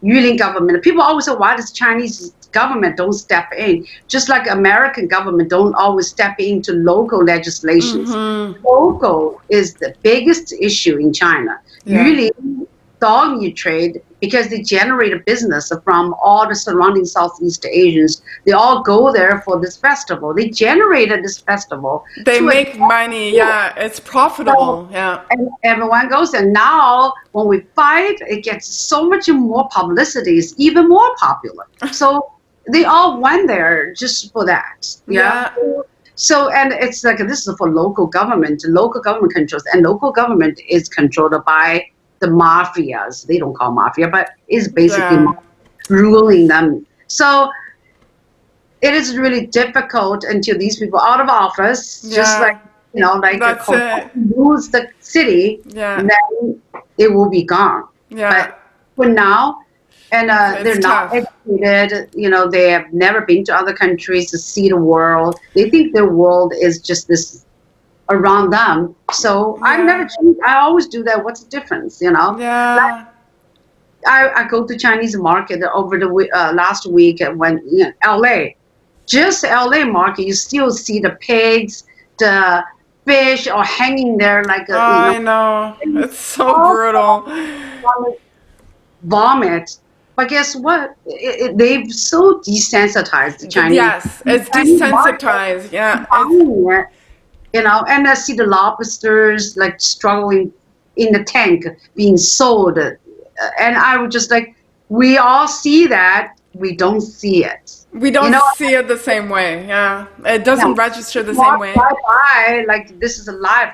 Yulin government. People always say, why does Chinese government don't step in? Just like American government don't always step into local legislations. Mm-hmm. Local is the biggest issue in China. Yeah. Yulin dog meat trade, because they generate a business from all the surrounding Southeast Asians. They all go there for this festival. They generated this festival. They make money. Yeah, it's profitable. Yeah. And everyone goes. And now when we fight, it gets so much more publicity. It's even more popular. So they all went there just for that. Yeah. So, and it's like, this is for local government. Local government controls. And local government is controlled by the mafias. They don't call mafia, but is basically ruling them. So it is really difficult until these people are out of office, just like, you know, like lose the city, then it will be gone. Yeah. But for now, and they're not educated, you know, they have never been to other countries to see the world. They think the world is just this around them. So I always do that. What's the difference, you know? Yeah. I go to Chinese market over the last week when LA, just LA market, you still see the pigs, the fish are hanging there like a, I know. It's so brutal. Vomit. But guess what? They've so desensitized the Chinese. Yes, it's desensitized. Yeah. You know, and I see the lobsters like struggling in the tank being sold. And I was just like, we all see that, we don't see it. We don't see it the same way. Yeah. It doesn't register the same way. Bye, like this is alive,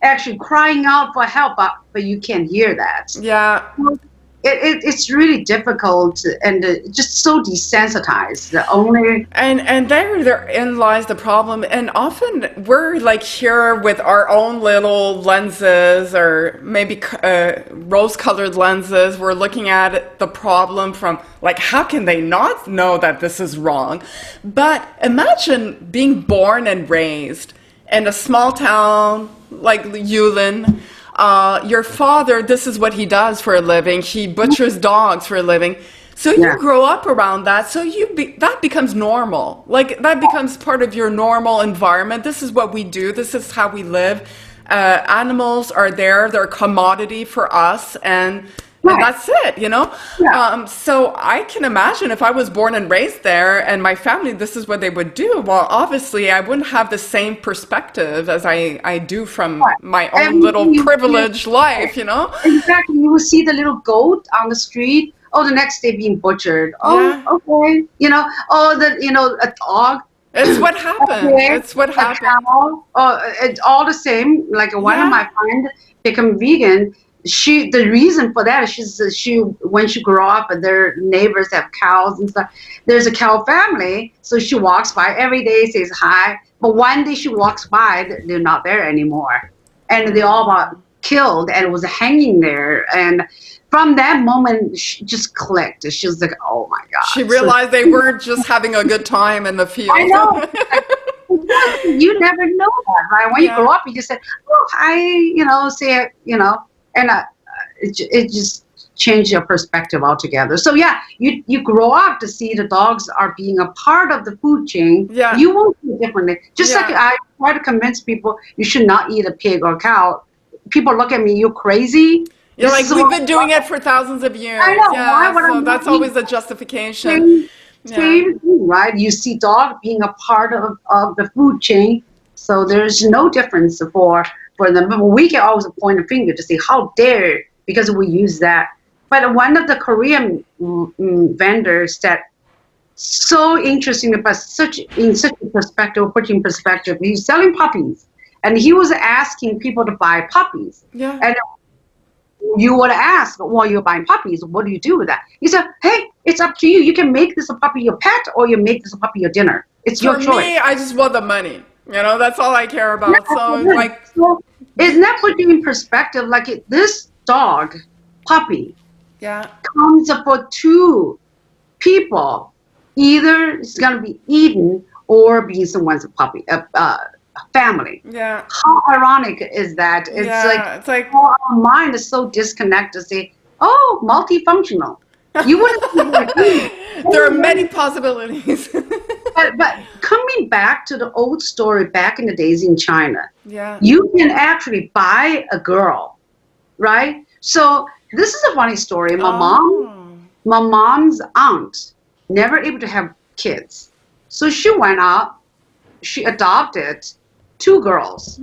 actually crying out for help, but you can't hear that. Yeah. It's really difficult and just so desensitized. And therein lies the problem. And often we're like here with our own little lenses or maybe rose-colored lenses. We're looking at the problem from like, how can they not know that this is wrong? But imagine being born and raised in a small town like Yulin. Your father, this is what he does for a living. He butchers dogs for a living. So you grow up around that. So that becomes normal. Like that becomes part of your normal environment. This is what we do. This is how we live. Animals are there. They're a commodity for us. And that's it, you know? Yeah. So I can imagine if I was born and raised there and my family, this is what they would do. Well, obviously, I wouldn't have the same perspective as I do from my own little privileged life, you know? Exactly. You will see the little goat on the street. Oh, the next day being butchered. Oh, okay. You know, a dog. It's what happened. It's what happened. It's all the same. Like one of my friends become vegan. The reason for that is she when she grew up, their neighbors have cows and stuff. There's a cow family, so she walks by every day, says hi. But one day she walks by, they're not there anymore, and they all got killed and was hanging there. And from that moment, she just clicked. She was like, "Oh my God!" She realized they weren't just having a good time in the field. I know. You never know that, right? When you grow up, you just say, "Oh, hi," say it, and it just change your perspective altogether. So yeah, you grow up to see the dogs are being a part of the food chain. Yeah. You won't see it differently. Just Yeah. like I try to convince people you should not eat a pig or cow. People look at me, you crazy? You're This like, is we've what- been doing it for thousands of years. I know. Yeah, Why would I so not that's eat always a it? justification. Same thing, right? You see dog being a part of the food chain, so there's no difference for them. But we can always point a finger to say, how dare, because we use that. But one of the Korean vendors that so interesting about in such a perspective, put in perspective, he's selling puppies, and he was asking people to buy puppies. Yeah. And you would ask, well, you're buying puppies, what do you do with that? He said, hey, it's up to you. You can make this a puppy your pet, or you make this a puppy your dinner. It's your For choice. me, I just want the money. You know, that's all I care about. So it's like, So isn't that put you in perspective? Like this dog, puppy, yeah, comes for two people. Either it's gonna be eaten or be someone's puppy, family. yeah. How ironic is that? It's Yeah, it's like- our mind is so disconnected to say, oh, multifunctional. You wouldn't think There are many possibilities. but coming back to the old story back in the days in China, Yeah. you can actually buy a girl, right? So this is a funny story. My mom's aunt, never able to have kids. So she went out, she adopted two girls.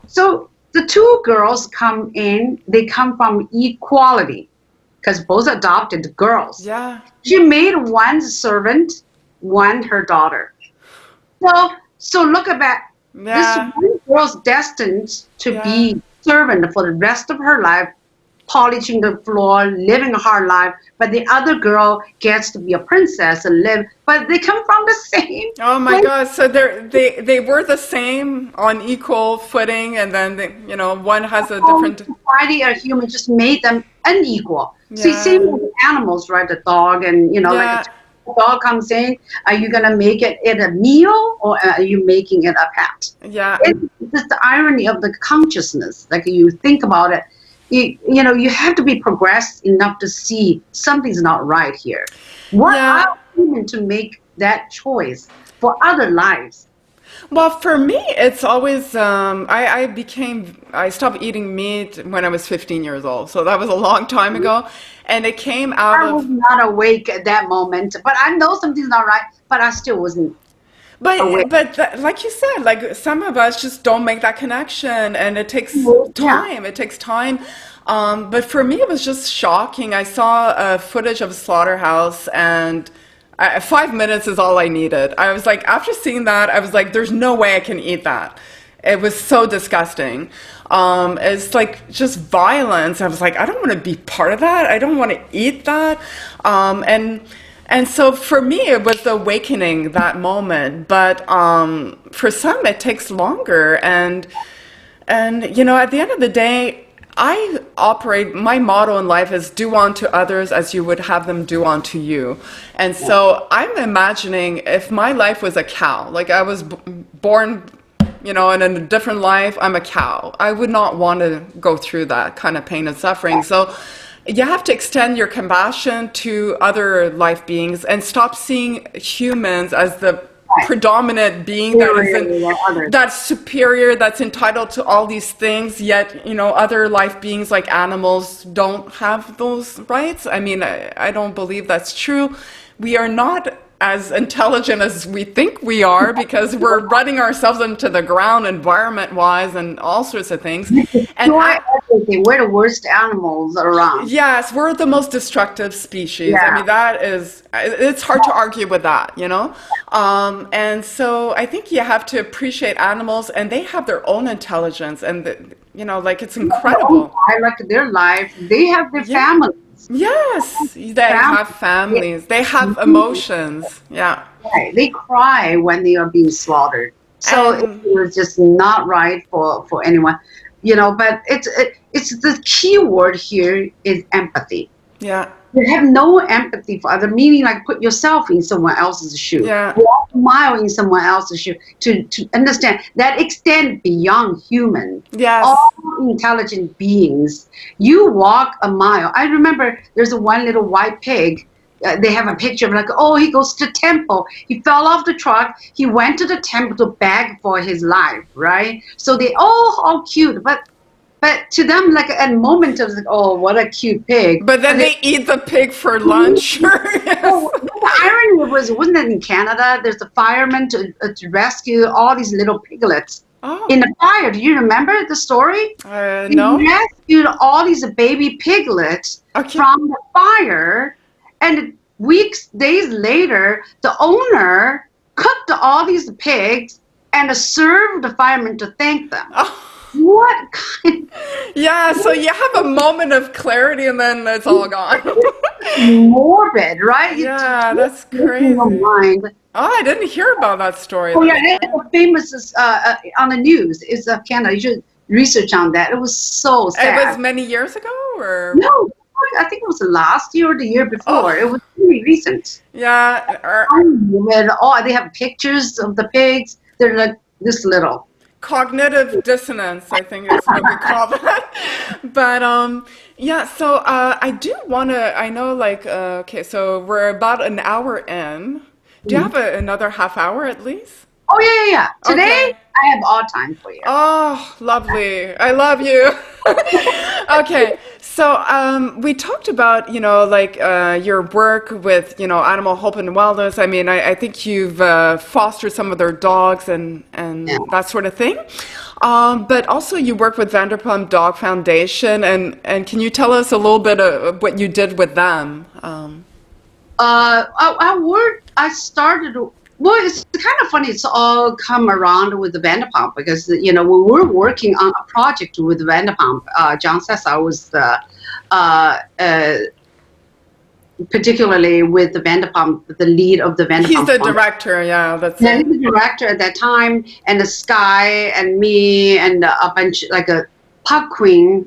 So the two girls come in, they come from equality because both adopted girls. Yeah. She made one servant, one her daughter. So look at that. Yeah. This one girl's destined to Yeah. be servant for the rest of her life, polishing the floor, living a hard life. But the other girl gets to be a princess and live. But they come from the same. Oh my place. God! So they were the same on equal footing, and then one has a different. Society or human just made them unequal. See, Yeah. same with animals, right? The dog and like a dog comes in. Are you gonna make it a meal or are you making it a pet? Yeah. It's the irony of the consciousness. Like you think about it, you have to be progressed enough to see something's not right here. What Yeah. are human to make that choice for other lives? Well, for me, it's always I stopped eating meat when I was 15 years old, so that was a long time ago, and it came out I was of. not awake at that moment, but I know something's not right, but I still wasn't. Like you said, like some of us just don't make that connection, and it takes time. It takes time. But for me, it was just shocking. I saw footage of a slaughterhouse, and 5 minutes is all I needed. I was like, after seeing that, I was like, there's no way I can eat that. It was so disgusting. It's like just violence. I was like, I don't want to be part of that. I don't want to eat that. And so for me, it was the awakening, that moment. But for some, it takes longer. And at the end of the day, my motto in life is do unto others as you would have them do unto you. And so I'm imagining if my life was a cow, like I was born, in a different life, I'm a cow. I would not want to go through that kind of pain and suffering. So you have to extend your compassion to other life beings and stop seeing humans as the predominant being that's superior, that's entitled to all these things, yet other life beings like animals don't have those rights. I mean, I don't believe that's true. We are not as intelligent as we think we are because we're running ourselves into the ground environment-wise and all sorts of things. And we're the worst animals around. Yes, we're the most destructive species. Yeah. I mean, it's hard to argue with that, And so I think you have to appreciate animals, and they have their own intelligence, and it's incredible. I like their life. They have their families. Yes, they have families. They have emotions. Yeah. Right. They cry when they are being slaughtered. So it was just not right for anyone, But it's the key word here is empathy. Yeah. You have no empathy for other, meaning like put yourself in someone else's shoe. Yeah. Walking mile in someone else's shoe to understand that extend beyond human. Yes. All intelligent beings. You walk a mile. I remember there's one little white pig. They have a picture of like, oh, he goes to the temple. He fell off the truck. He went to the temple to beg for his life, right? So they all cute, but to them, like a moment of like, oh, what a cute pig. But then they eat the pig for lunch. Oh, the irony wasn't that in Canada, there's a fireman to rescue all these little piglets in a fire. Do you remember the story? No. He rescued all these baby piglets from the fire, and days later, the owner cooked all these pigs and served the firemen to thank them. What kind? Yeah, so you have a moment of clarity and then it's all gone. Morbid, right? Yeah, that's crazy. Mind. Oh, I didn't hear about that story. Oh, yeah, it's famous on the news. It's Canada. You should research on that. It was so sad. It was many years ago, or? No, I think it was last year or the year before. It was really recent. Yeah. They have pictures of the pigs. They're like this little. Cognitive dissonance, I think is what we call that. But yeah, so I do want to, I know like, okay, so we're about an hour in. Do you have another half hour at least? Oh, yeah. Today, I have all time for you. Oh, lovely. I love you. Okay, so we talked about, like your work with, Animal Hope and Wellness. I mean, I think you've fostered some of their dogs and that sort of thing. But also you work with Vanderpump Dog Foundation. And can you tell us a little bit of what you did with them? I started. Well, it's kind of funny. It's all come around with the Vanderpump because when we're working on a project with Vanderpump, John Sessa was particularly with the Vanderpump, the lead of the Vanderpump. He's the director, yeah. He's the director at that time, and the Sky and me and a bunch like a Pug Queen,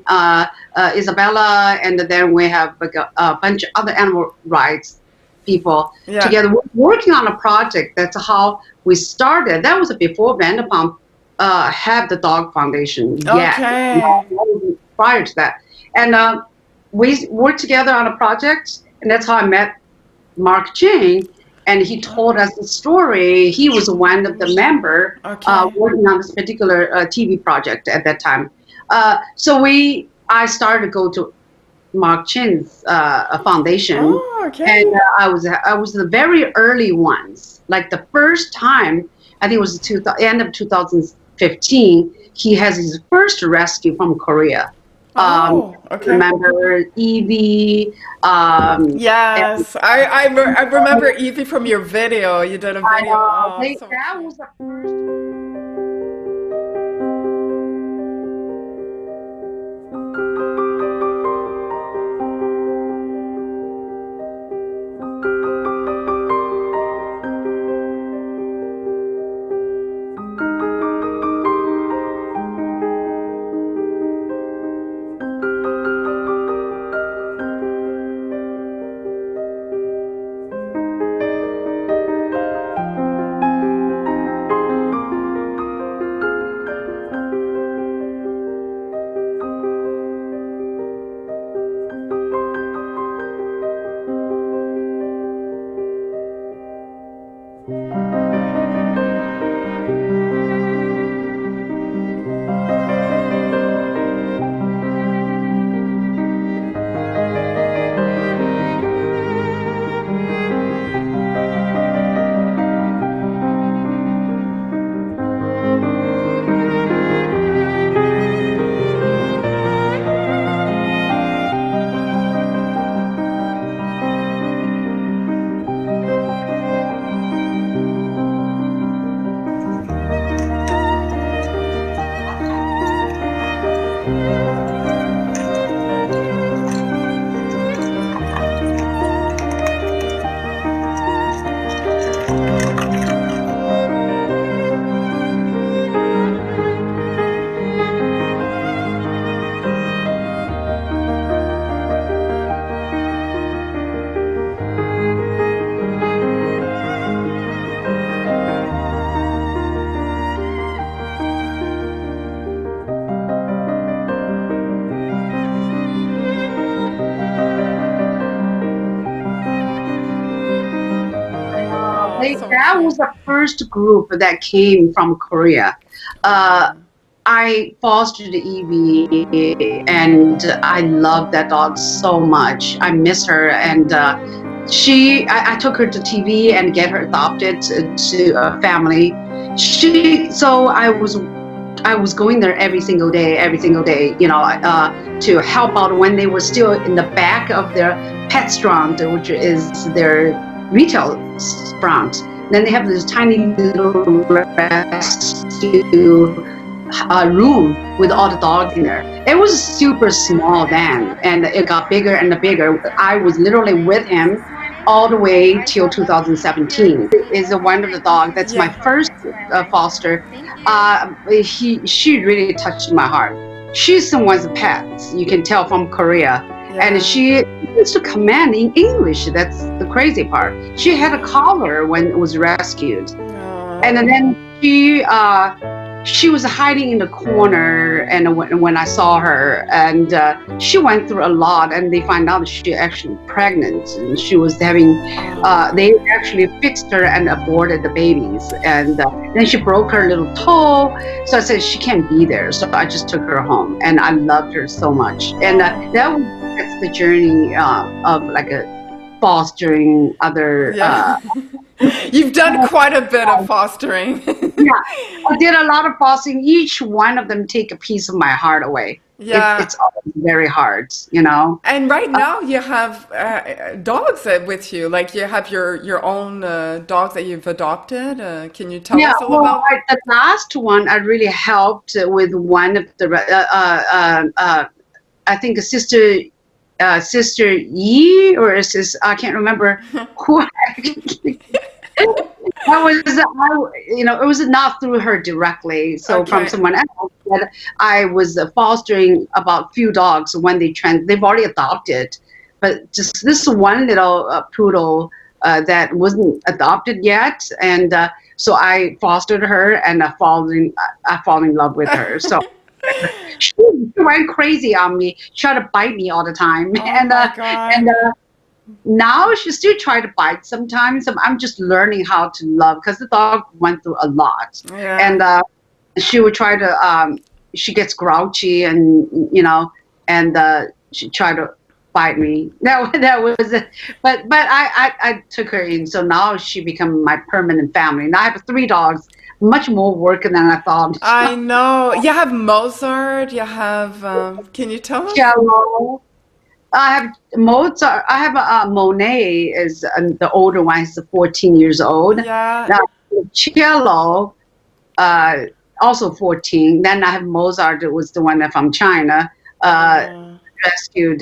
Isabella, and then we have like a bunch of other animal rights people together. We're working on a project. That's how we started. That was before Vanderpump had the Dog Foundation. Okay. Prior to that, and we worked together on a project, and that's how I met Mark Ching. And he told us the story. He was one of the member working on this particular TV project at that time. So I started to go to Mark Chin's foundation, and I was the very early ones. Like the first time, I think it was end of 2015. He has his first rescue from Korea. Remember Evie? Yes, I remember Evie from your video. You did a video. That was the first. that was the first group that came from Korea. I fostered Evie, and I love that dog so much. I miss her, and I took her to TV and get her adopted to a family. So I was going there every single day, to help out when they were still in the back of their pet restaurant, which is their retail restaurant. Then they have this tiny little rescue room with all the dogs in there. It was super small then, and it got bigger and bigger. I was literally with him all the way till 2017. Is a wonderful dog. That's my first foster. She really touched my heart. She's someone's pet. You can tell from Korea. And she used to command in English. That's the crazy part. She had a collar when it was rescued. And then she was hiding in the corner, and when I saw her, and she went through a lot, and they find out she actually pregnant, and she was having, they actually fixed her and aborted the babies, and then she broke her little toe, so I said she can't be there, so I just took her home, and I loved her so much, and that's the journey of like a fostering other. You've done quite a bit of fostering. I did a lot of fostering. Each one of them take a piece of my heart away. It's always very hard, And right now you have dogs with you. Like you have your own dogs that you've adopted. Can you tell us all about? The last one I really helped with one of the, I think Sister Yi, or I can't remember who. It was not through her directly, so from someone else. But I was fostering about few dogs when they've already adopted, but just this one little poodle that wasn't adopted yet, and so I fostered her, and I fall in love with her. So. She went crazy on me. She tried to bite me all the time, and now she still tries to bite sometimes. I'm just learning how to love, because the dog went through a lot, and she would try to. She gets grouchy, and she tried to bite me. That was it. But I took her in, so now she became my permanent family. Now I have 3 dogs. Much more work than I thought. I know. You have Mozart. You have. Can you tell us? Cello. I have Mozart. I have Monet is the older one. He's 14 years old. Yeah. Now, cello, also 14. Then I have Mozart. It was the one from China. Rescued.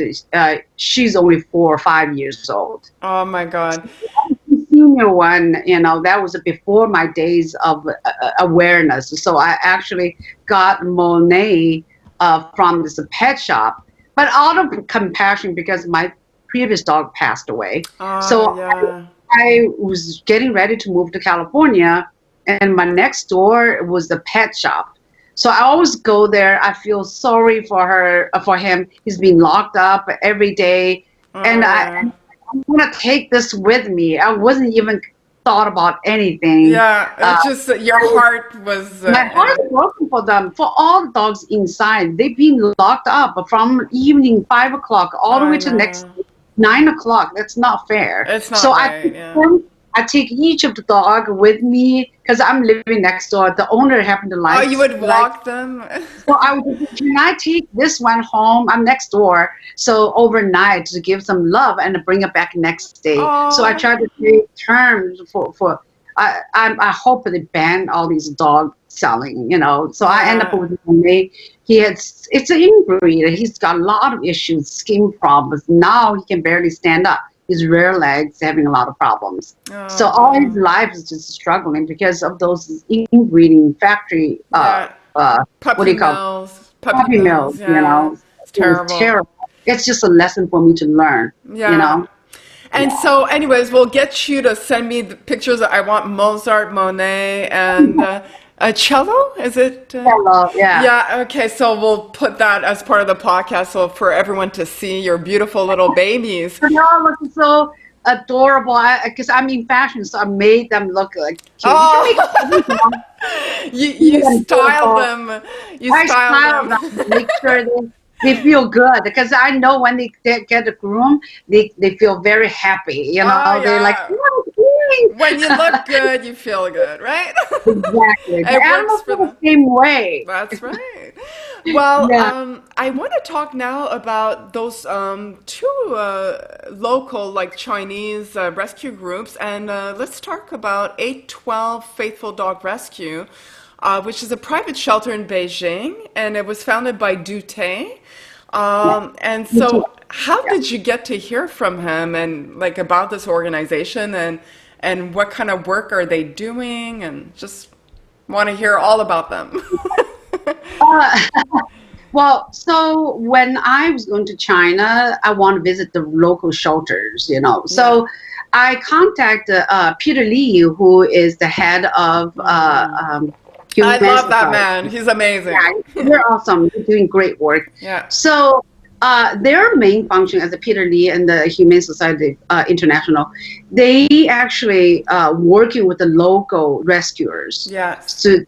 She's only 4 or 5 years old. Oh my God. Senior one, that was before my days of awareness. So I actually got Monet from this pet shop, but out of compassion, because my previous dog passed away. I was getting ready to move to California, and my next door was the pet shop. So I always go there. I feel sorry for him. He's been locked up every day, and I'm gonna take this with me. I wasn't even thought about anything. Yeah, it's just that your heart was. My heart is broken for them, for all the dogs inside. They've been locked up from evening 5 o'clock all the way to next 9 o'clock. That's not fair. It's not so right, I take each of the dog with me, because I'm living next door. The owner happened to like. Oh, you would walk them? So I would. Can I take this one home? I'm next door, so overnight to give some love and bring it back next day. So I try to take turns for. I hope they ban all these dog selling. So I end up with Monet. It's an inbreed. He's got a lot of issues, skin problems. Now he can barely stand up. His rear legs having a lot of problems. So all his life is just struggling because of those inbreeding factory, puppy mills. Puppy mills, It's terrible. It's terrible. It's just a lesson for me to learn, And so anyways, we'll get you to send me the pictures. I want Mozart, Monet, and cello, is it? Cello, yeah. Yeah, okay, so we'll put that as part of the podcast, so for everyone to see your beautiful little babies. They all look so adorable. Because I'm in fashion, so I made them look like cute. Oh. You style them. You I style them. to make sure they feel good, because I know when they get a groom, they feel very happy. You know, Oh, they're like, yeah. "What are you doing?" When you look good, you feel good, right? Exactly. The It animals works for feel them. the same way. That's right. Well, Yeah. I want to talk now about those two local, like Chinese rescue groups, and let's talk about 812 Faithful Dog Rescue, which is a private shelter in Beijing, and it was founded by Du Tay. And so, how did you get to hear from him, and like about this organization, and what kind of work are they doing, and just want to hear all about them. Uh, well, so when I was going to China, I want to visit the local shelters, you know. So I contacted Peter Lee, who is the head of I Human love that Society. man. He's amazing. Yeah, they're awesome. They're doing great work. Yeah. So their main function as a Peter Lee and the Humane Society International, they actually working with the local rescuers. Yes. To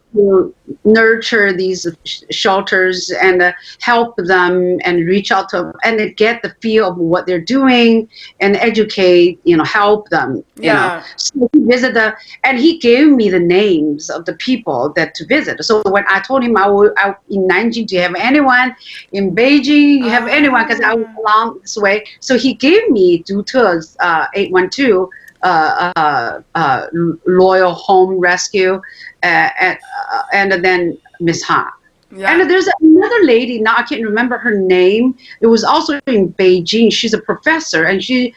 nurture these shelters and help them and reach out to them and get the feel of what they're doing and educate, you know, help them. You know. So he visited and he gave me the names of the people that to visit. So when I told him I in Nanjing, do you have anyone? In Beijing, you have anyone? Because I was along this way. So he gave me Dute's 812 Loyal Home Rescue, and then Miss Ha. Yeah. And there's another lady, now I can't remember her name. It was also in Beijing. She's a professor, and she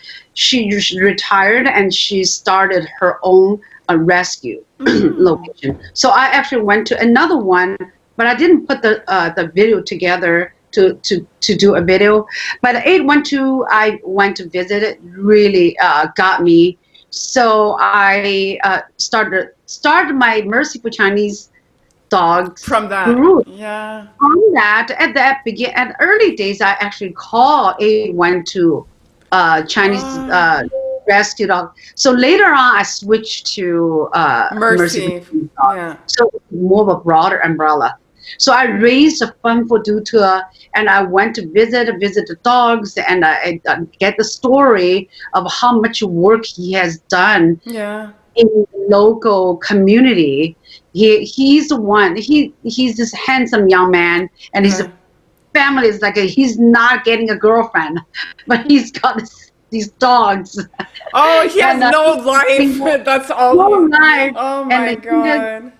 retired and she started her own rescue location. So I actually went to another one, but I didn't put the video together to do a video. But 812, I went to visit. It really got me. So I started my Mercy for Chinese Dogs from that group. Yeah. From that, at early days, I actually called 812 Chinese rescue dog. So later on, I switched to Mercy. Yeah. So more of a broader umbrella. So I raised a fund for Dutua, and I went to visit the dogs, and I get the story of how much work he has done in the local community. He's the one. He's this handsome young man, and his family is like he's not getting a girlfriend, but he's got these dogs. Oh, he has no life. That's all. No life. Oh my God.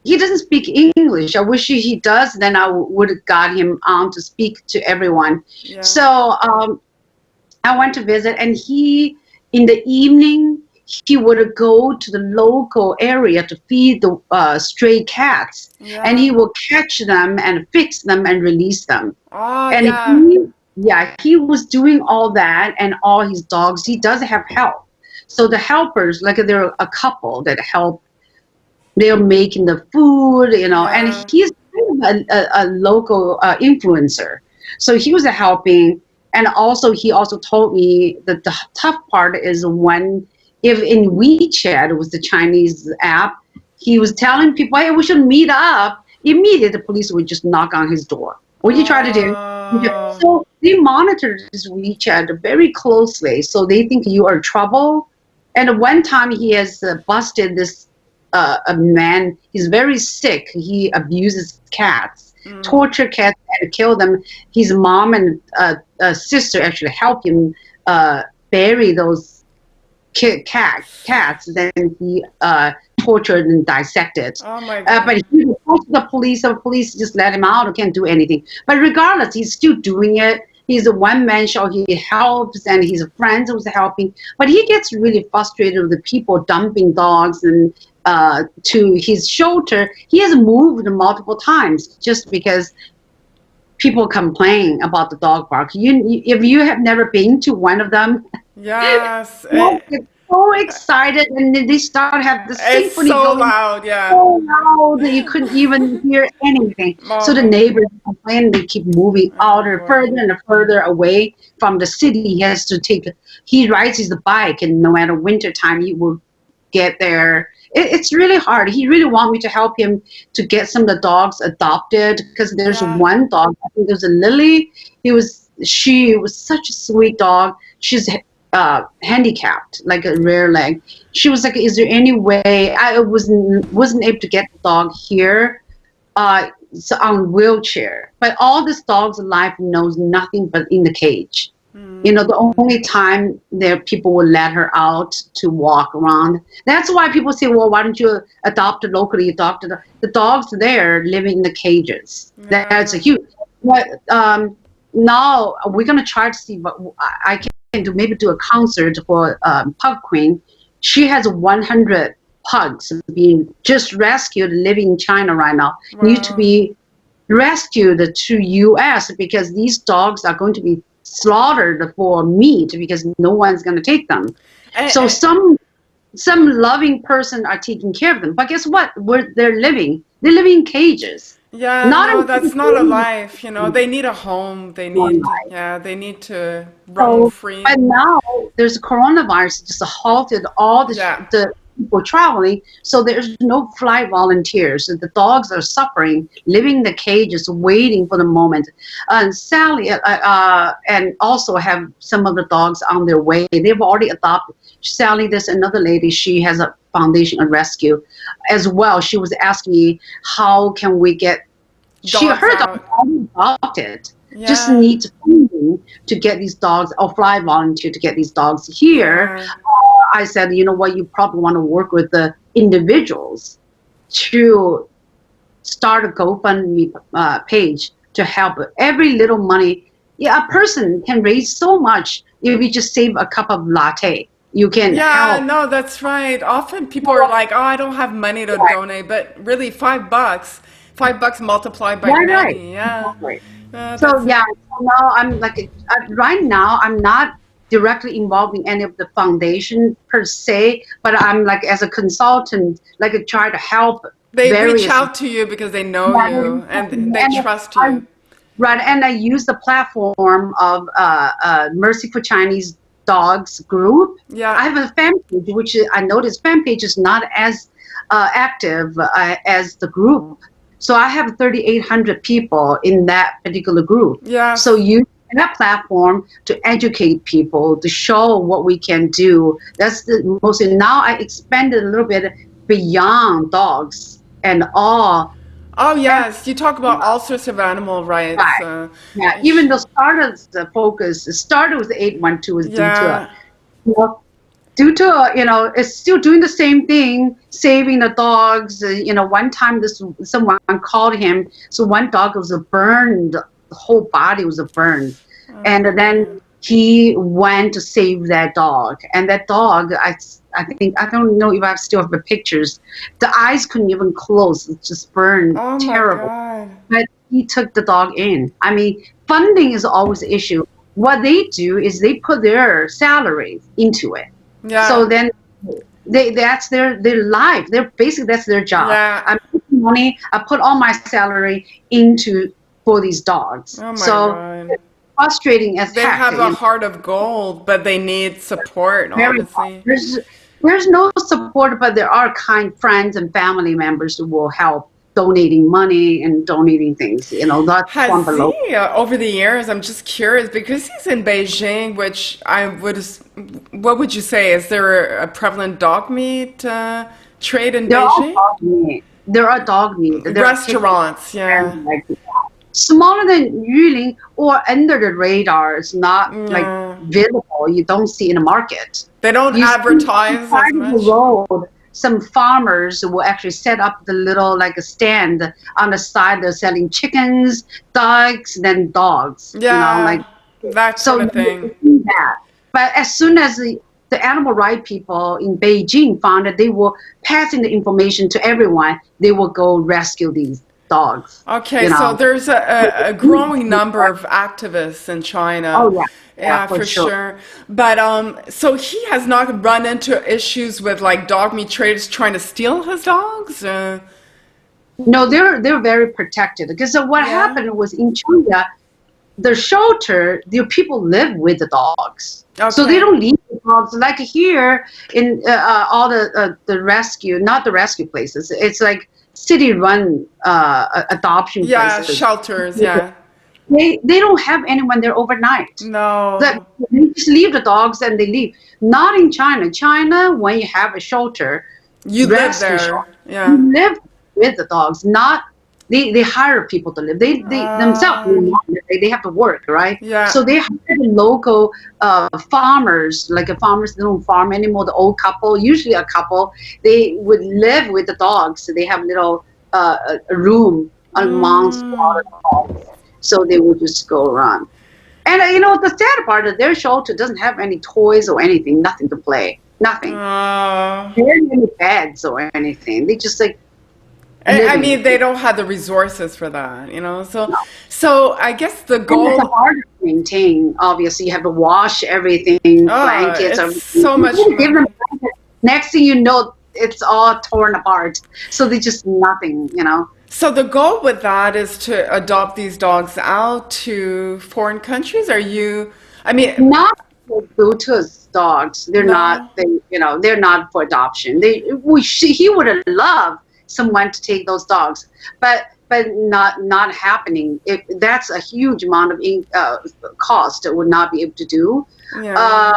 He doesn't speak English. I wish he does. Then I would have got him on to speak to everyone. Yeah. So I went to visit, and in the evening, he would go to the local area to feed the stray cats, and he will catch them and fix them and release them. Oh, and he was doing all that, and all his dogs. He does have help. So the helpers, like there are a couple that help. They're making the food, you know, and he's kind of a local influencer. So he was helping, and he also told me that the tough part is if in WeChat, it was the Chinese app, he was telling people, hey, we should meet up. Immediately, the police would just knock on his door. What you try to do? So they monitor this WeChat very closely. So they think you are trouble. And one time he has busted this a man. He's very sick. He abuses cats, torture cats, and kill them. His mom and sister actually help him bury those cats. Then he tortured and dissected. Oh my God. But he reported to the police. The police just let him out. Can't do anything. But regardless, he's still doing it. He's a one-man show. He helps, and his friends was helping. But he gets really frustrated with the people dumping dogs and to his shelter. He has moved multiple times just because people complain about the dog park. If you have never been to one of them, yes, it's so excited, and then they start to have the It's symphony so going loud, yeah. so loud that you couldn't even hear anything. So the neighbors complain, they keep moving out or further and further away from the city. He rides his bike, and no matter winter time, he will get there. It's really hard. He really want me to help him to get some of the dogs adopted, because there's one dog, I think there's a Lily. She was such a sweet dog. She's handicapped, like a rare leg. She was like, is there any way? I wasn't able to get the dog here, so on wheelchair. But all this dog's life knows nothing but in the cage. The only time that people will let her out to walk around. That's why people say, well, why don't you adopt it locally? Adopt it. The dogs there living in the cages. That's a huge. But now we're gonna try to see what I can do. Maybe do a concert for Pug Queen. She has 100 pugs being just rescued, living in China right now. Need to be rescued to U.S. because these dogs are going to be slaughtered for meat because no one's going to take them. So some loving person are taking care of them. But guess what? Where they're living in cages. Yeah, that's not a life. They need a home. They need to roam free. But now there's coronavirus just halted all the people traveling, so there's no flight volunteers. The dogs are suffering, living in the cages, waiting for the moment. And Sally, and also have some of the dogs on their way. They've already adopted. Sally, there's another lady. She has a foundation and rescue as well. She was asking me, how can we get? She heard about it. Yeah. Just needs funding to get these dogs, or fly volunteer to get these dogs here. Yeah. I said, you know what, you probably want to work with the individuals to start a GoFundMe page to help. Every little money, a person can raise so much if you just save a cup of latte. You can help. No, that's right. Often people are like, oh, I don't have money to donate, but really $5 multiplied by many. Yeah. Exactly. So now I'm like, right now I'm not directly involved in any of the foundation per se, but I'm like as a consultant, like I try to help. They reach out to you because they know you and they trust you. Right, and I use the platform of Mercy for Chinese Dogs group. Yeah, I have a fan page, which I noticed fan page is not as active as the group. So I have 3,800 people in that particular group. Yeah. So use that platform to educate people, to show what we can do. That's the most. Now I expanded a little bit beyond dogs and all. Oh yes, you talk about all sorts of animal rights. Right. Even though the focus started with 812 was due to it's still doing the same thing, saving the dogs. One time someone called him, so one dog was burned, the whole body was burned, and then he went to save that dog. And that dog, I think, I don't know if I still have the pictures. The eyes couldn't even close; it just burned, terrible. God. But he took the dog in. I mean, funding is always the issue. What they do is they put their salaries into it. Yeah. So then that's their life. That's their job. Yeah. I'm putting money. I put all my salary for these dogs. Oh my God. It's frustrating as they heck. Have a heart of gold, but they need support. Obviously, there's no support, but there are kind friends and family members who will help, donating money and donating things. That's has he over the years? I'm just curious because he's in Beijing, which what would you say? Is there a prevalent dog meat trade in Beijing? There are dog meat. Restaurants, yeah. Smaller than Yulin or under the radar. It's not like visible. You don't see in the market. They don't advertise as much. The road, some farmers will actually set up the little like a stand on the side. They're selling chickens, ducks, then dogs. Yeah, that sort of thing. But as soon as the animal rights people in Beijing found that they were passing the information to everyone, they will go rescue these dogs. Okay, so there's a growing number of activists in China. Oh, yeah. Yeah, for sure. But so he has not run into issues with like dog meat traders trying to steal his dogs? No, they're very protected because what happened was in China, the shelter, the people live with the dogs, so they don't leave the dogs. Like here in all the rescue, not the rescue places. It's like city-run adoption places. Shelters. They don't have anyone there overnight. No. They just leave the dogs and they leave. Not in China. China, when you have a shelter, you live there. Shelter, you live with the dogs. Not they hire people to live. They themselves they have to work, right? Yeah. So they hire the local farmers, like a farmers they don't farm anymore. The old couple, usually a couple, they would live with the dogs. So they have little a room amongst all the dogs. So they would just go around. And the sad part is their shelter doesn't have any toys or anything, nothing to play, nothing. There aren't any beds or anything. They just like. I mean, they don't have the resources for that, So I guess the goal. And it's hard to maintain. Obviously, you have to wash everything, blankets, everything. So much. Give them blankets. Next thing you know, it's all torn apart. So they just nothing, So the goal with that is to adopt these dogs out to foreign countries. Not for Bluetooth dogs. They're not. They're not for adoption. He would have loved someone to take those dogs, but not happening. That's a huge amount of cost that would not be able to do. Yeah.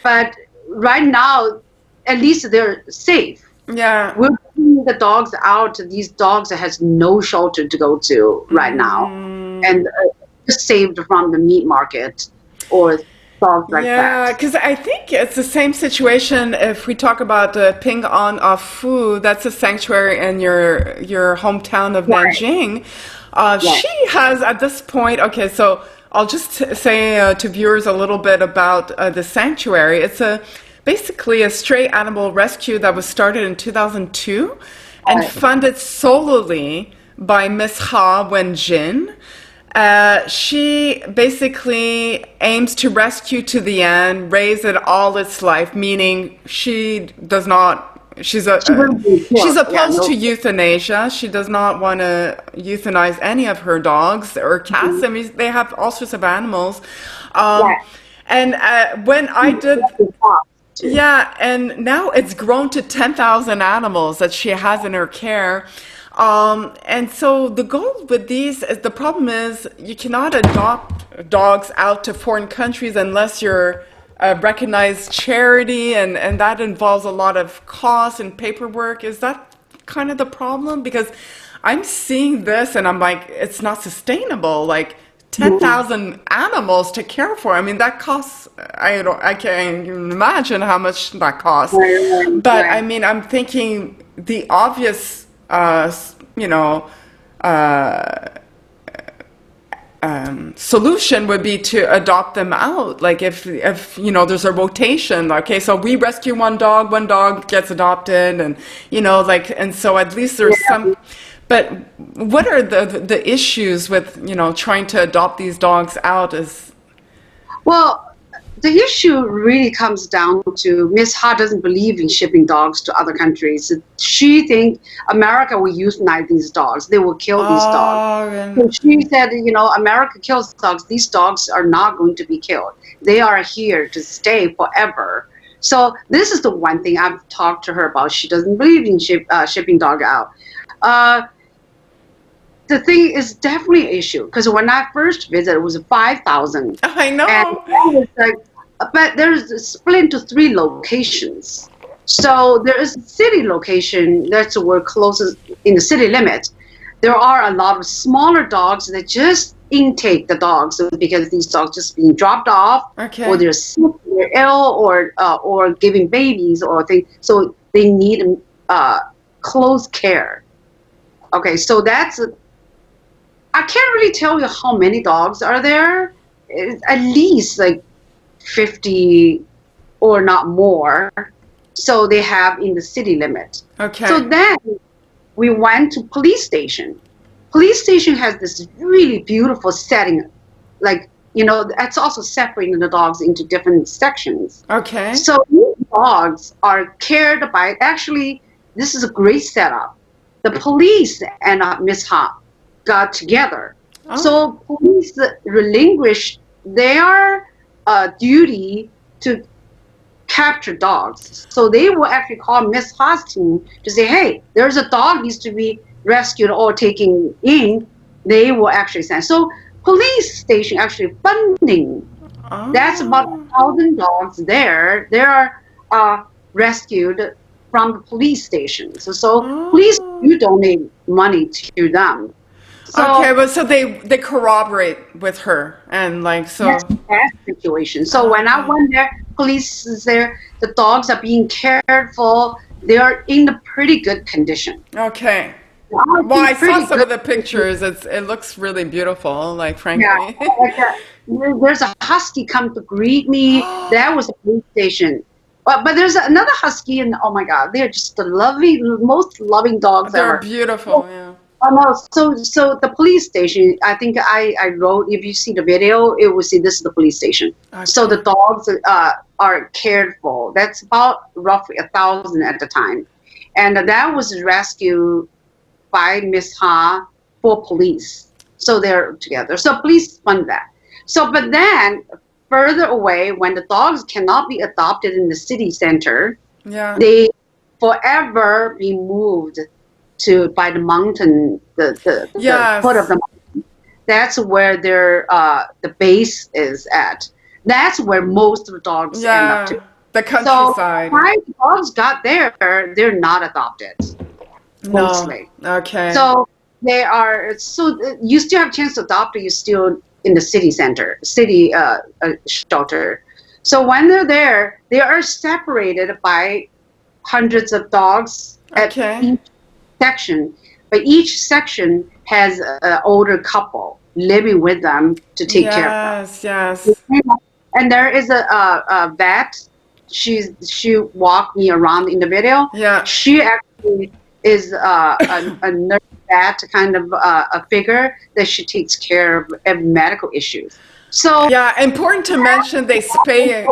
But right now, at least they're safe. Yeah. We're bringing the dogs out. These dogs has no shelter to go to right now, and just saved from the meat market or dogs like that. Yeah, because I think it's the same situation if we talk about Ping An of Fu. That's a sanctuary in your hometown of Nanjing. She has at this point. Okay, so I'll just say to viewers a little bit about the sanctuary. It's basically a stray animal rescue that was started in 2002 and funded solely by Miss Ha Wenjin. She basically aims to rescue to the end, raise it all its life, meaning she's opposed to euthanasia. She does not want to euthanize any of her dogs or cats. I mean, they have all sorts of animals. And when I did... Yeah, and now it's grown to 10,000 animals that she has in her care. And so the goal with these is the problem is you cannot adopt dogs out to foreign countries unless you're a recognized charity, and that involves a lot of costs and paperwork. Is that kind of the problem? Because I'm seeing this and I'm like, it's not sustainable. Like 10,000 animals to care for. I mean, that costs, I can't even imagine how much that costs. But I mean, I'm thinking the obvious, solution would be to adopt them out. Like if there's a rotation. Okay, so we rescue one dog gets adopted, and and so at least there's some. But what are the issues with trying to adopt these dogs out? The issue really comes down to Miss Ha doesn't believe in shipping dogs to other countries. She thinks America will euthanize these dogs. They will kill these dogs. So she said, America kills dogs. These dogs are not going to be killed. They are here to stay forever. So this is the one thing I've talked to her about. She doesn't believe in shipping dog out. The thing is definitely an issue because when I first visited, it was 5,000. I know. And it was like, but there's split into 3 locations. So there is a city location that's where closest in the city limit. There are a lot of smaller dogs that just intake the dogs because these dogs just being dropped off, or they're sick, they're ill, or giving babies or things. So they need close care. Okay, so that's. I can't really tell you how many dogs are there. It's at least like 50 or not more. So they have in the city limit. Okay. So then we went to police station. Police station has this really beautiful setting, like that's also separating the dogs into different sections. Okay. So these dogs are cared by, actually, this is a great setup. The police and Miss Ha got together. Oh. So police relinquished their duty to capture dogs. So they will actually call Miss Ha's team to say, hey, there's a dog needs to be rescued or taken in. They will actually send. So police station actually funding. Oh. That's about 1,000 dogs there. They are rescued from the police station. So police do donate money to them. So, okay, but so they corroborate with her and like so. That's that situation. So when I went there, police is there. The dogs are being cared for. They are in a pretty good condition. Okay. Well, I saw some of the pictures. It looks really beautiful. Like frankly. Yeah. There's a husky come to greet me. That was a police station. But there's another husky, and oh my God, they're just the most loving dogs They're ever. beautiful. Yeah. Oh no! So the police station. I think I wrote. If you see the video, it will see this is the police station. Okay. So the dogs are cared for. That's about roughly 1,000 at the time, and that was rescued by Miss Ha for police. So they're together. So police fund that. So but then further away, when the dogs cannot be adopted in the city center, Yeah. they forever be moved to by the mountain, the foot of the mountain. That's where their the base is at. That's where most of the dogs end up to. The countryside. So when the dogs got there, they're not adopted. Mostly. No. Okay. So they are. So you still have a chance to adopt. You're still in the city center, city shelter. So when they're there, they are separated by hundreds of dogs at each section. But each section has an older couple living with them to take care of them. Yes. And there is a vet. She walked me around in the video. Yeah. She actually is a nurse vet kind of a figure that she takes care of medical issues. So yeah, important to mention they spay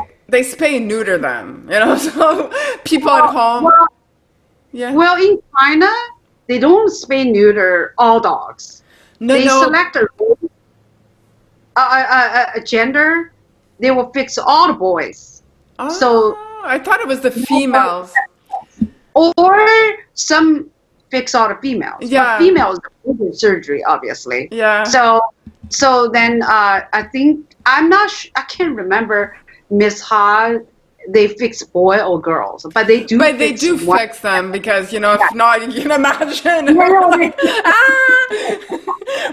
and neuter them. So people at home. Well, in China, they don't spay and neuter all dogs. They select a gender. They will fix all the boys. Oh, so I thought it was the females. Or some fix all the females. Yeah. But females do surgery, obviously. Yeah. So then I think I can't remember Miss Ha. They fix boy or girls, but they do. But they do fix them because if not, you can imagine.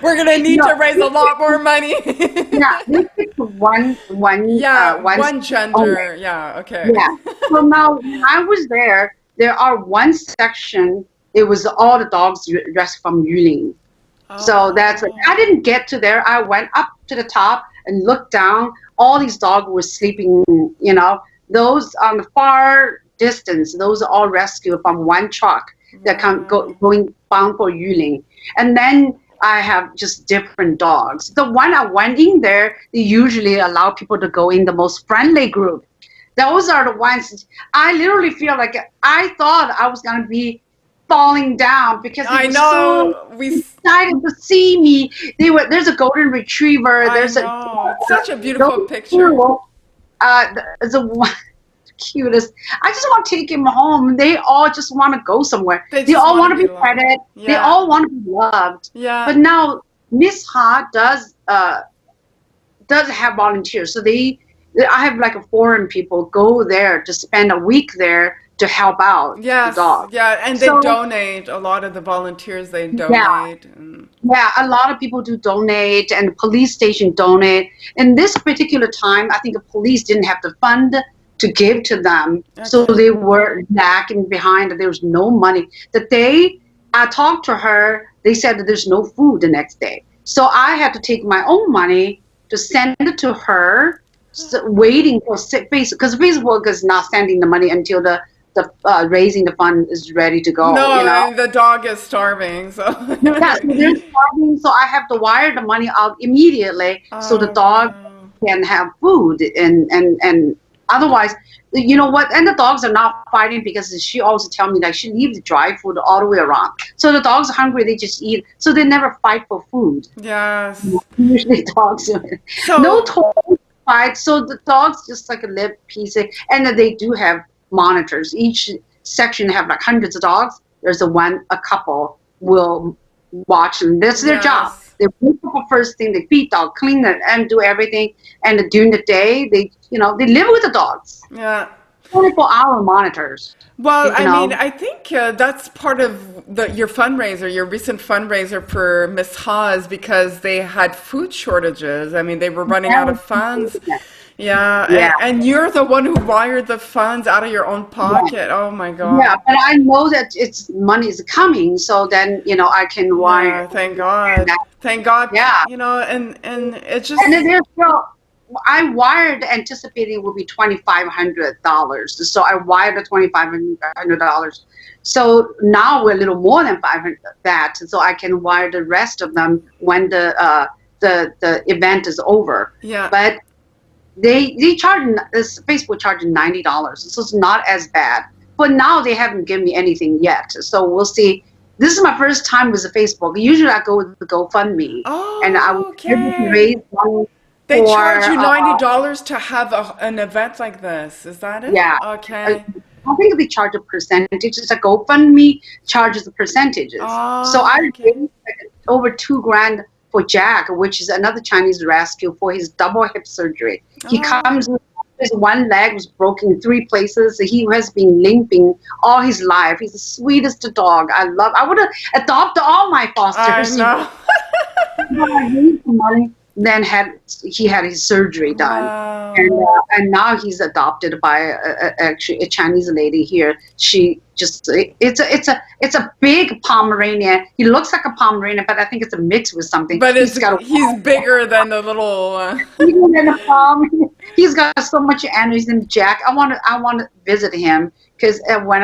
We're gonna need to raise a lot more money. Yeah, they fix one gender. only. Yeah. Okay. Yeah. So now when I was there, there are one section. It was all the dogs rescued from Yulin. So that's I didn't get to there. I went up to the top and looked down. All these dogs were sleeping. Those on the far distance, those are all rescued from one truck that going bound for Yulin. And then I have just different dogs. The one I went in there, they usually allow people to go in the most friendly group. Those are the ones I literally feel like I thought I was going to be falling down because they were so excited to see me. There's a golden retriever. It's such a beautiful picture. The one cutest. I just want to take him home. They all just want to go somewhere. They all want to be petted. Yeah. They all want to be loved. Yeah. But now Miss Ha does have volunteers. So I have like a foreign people go there to spend a week there to help out the dogs. Yeah, and they donate. A lot of the volunteers, they donate. Yeah, a lot of people do donate, and the police station donate. In this particular time, I think the police didn't have the fund to give to them, so they were lacking behind. There was no money. The day I talked to her, they said that there's no food the next day. So I had to take my own money to send it to her, waiting for Facebook, because Facebook is not sending the money until the raising the fund is ready to go. No, the dog is starving. So they're starving. So I have to wire the money out immediately so the dog can have food and otherwise, you know what? And the dogs are not fighting because she also tell me that she leaves dry food all the way around. So the dogs are hungry, they just eat. So they never fight for food. Yes. Usually dogs, no total fight. So the dogs just like live peacefully, and then they do have monitors. Each section have like hundreds of dogs. There's a couple will watch them. That's their job. They wake up first thing, they feed dog, clean it, and do everything. And during the day, they live with the dogs. Yeah. 24-hour monitors. Well, I mean, I think that's part of your fundraiser, your recent fundraiser for Miss Haas, because they had food shortages. I mean, they were running out of funds. Yeah. And you're the one who wired the funds out of your own pocket. Oh my God. Yeah, but I know that money is coming, so then I can wire. Thank God. Thank God. Yeah. And it just. And then I wired anticipating it would be $2,500. So I wired the $2,500. So now we're a little more than 500 that. So I can wire the rest of them when the event is over. Yeah. But they charge Facebook charging $90. So it's not as bad. But now they haven't given me anything yet. So we'll see. This is my first time with the Facebook. Usually I go with the GoFundMe. Oh, and I would raise money. They charge you $90 to have an event like this. Is that it? Yeah. Okay. I think they charge a percentage. It's a GoFundMe charges the percentages. Oh, so I raised over $2,000 for Jack, which is another Chinese rescue for his double hip surgery. He comes with his one leg was broken in 3 places. He has been limping all his life. He's the sweetest dog. I would have adopted all my fosters. I know. I raised the money. Then he had his surgery done, and now he's adopted by actually a Chinese lady here. She just it's a big Pomeranian. He looks like a Pomeranian, but I think it's a mix with something. But he's bigger than the little. Bigger than a Pomeranian. He's got so much energy. And Jack, I want to visit him because when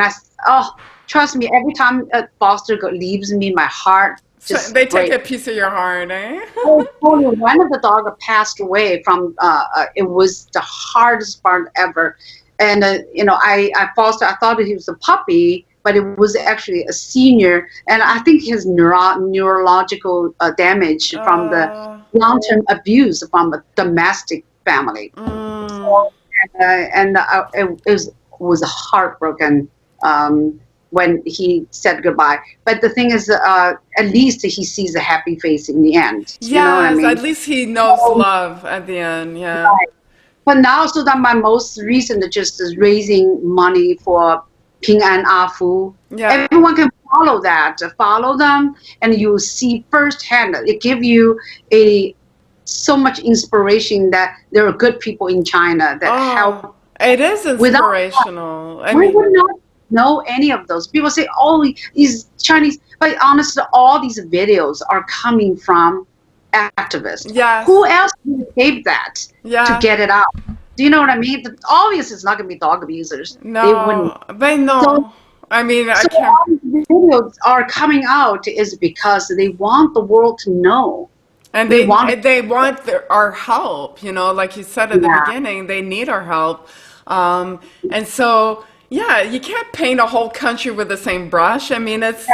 trust me, every time a foster leaves me, my heart. So they take a piece of your heart, eh? One of the dogs passed away from, it was the hardest part ever. And, I thought he was a puppy, but it was actually a senior. And I think his neurological damage from the long-term abuse from a domestic family. It was heartbroken. When he said goodbye. But the thing is, at least he sees a happy face in the end. Yes, you know what I mean? At least he knows love at the end, yeah. Right. But now, so that my most recent just is raising money for Ping An Afu. Yeah. Everyone can follow them, and you see firsthand. It give you so much inspiration that there are good people in China that help. It is inspirational. We would not know any of those. People say, these Chinese, but honestly, all these videos are coming from activists. Yeah. Who else would tape that to get it out? Do you know what I mean? Obviously, it's not going to be dog abusers. No, they wouldn't. But no. So, I mean, I can't. All these videos are coming out is because they want the world to know. And they want our help, like you said at the beginning, they need our help. And so, yeah, you can't paint a whole country with the same brush. I mean, it's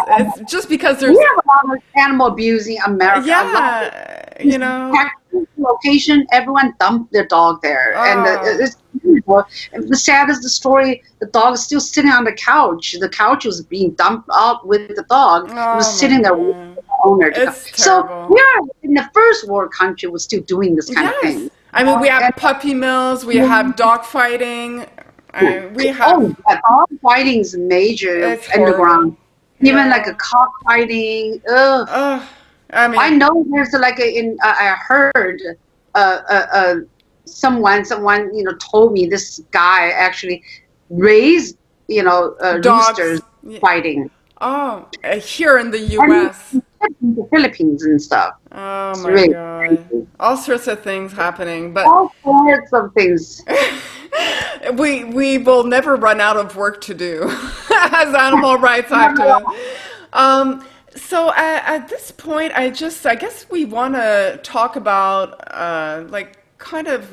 just because there's... We have a lot of animal abusing America. Yeah, location, everyone dumped their dog there. And the saddest story, the dog is still sitting on the couch. The couch was being dumped out with the dog. It was sitting there with the owner. So we're in the first world country, we're still doing this kind of thing. I mean, we have puppy mills, we have dog fighting. Dog fighting is major underground. Even like a cockfighting. I know there's I heard someone told me this guy actually raised roosters fighting. Oh, here in the U.S. In the Philippines and stuff. Oh my God! Crazy. All sorts of things happening, but all sorts of things. we will never run out of work to do as animal rights activists. So at this point, I guess we want to talk about kind of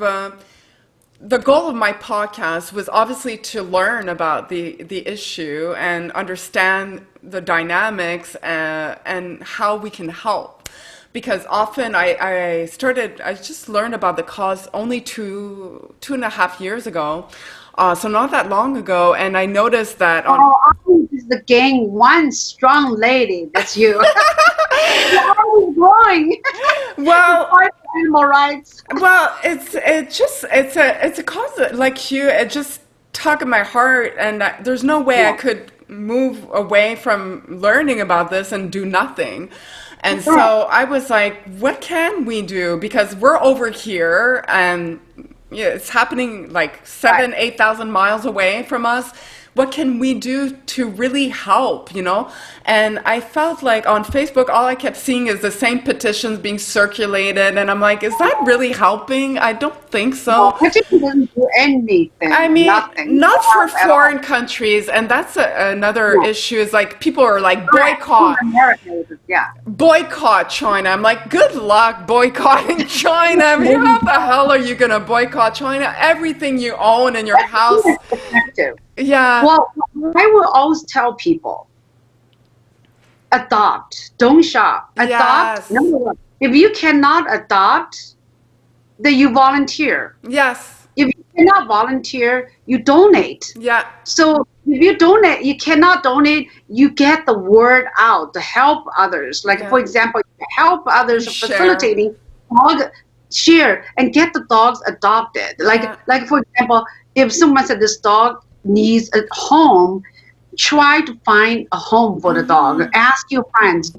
the goal of my podcast was obviously to learn about the issue and understand the dynamics and how we can help. Because often I just learned about the cause only two and a half years ago. So not that long ago, and I noticed that I think this is the gang one strong lady. That's you. You're always growing. Well, animal rights. Well, it's a cause that, like you, it just tugged at my heart, and there's no way I could move away from learning about this and do nothing. And so I was like, what can we do? Because we're over here, and it's happening like 8,000 miles away from us. What can we do to really help, And I felt like on Facebook, all I kept seeing is the same petitions being circulated. And I'm like, is that really helping? I don't think so. Petition doesn't do anything. I mean, nothing. not for foreign countries. And that's another issue is like people are like boycott. Boycott China. I'm like, good luck boycotting China. I mean, how the hell are you going to boycott China? Everything you own in your house. Yeah. Well, I will always tell people, adopt, don't shop. Adopt. Yes. Number one. If you cannot adopt, then you volunteer. Yes. If you cannot volunteer, you donate. Yeah. So if you donate, you cannot donate, you get the word out to help others. Like, for example, help others facilitating dog share and get the dogs adopted. Like for example, if someone said this dog needs a home, try to find a home for the dog. Ask your friends,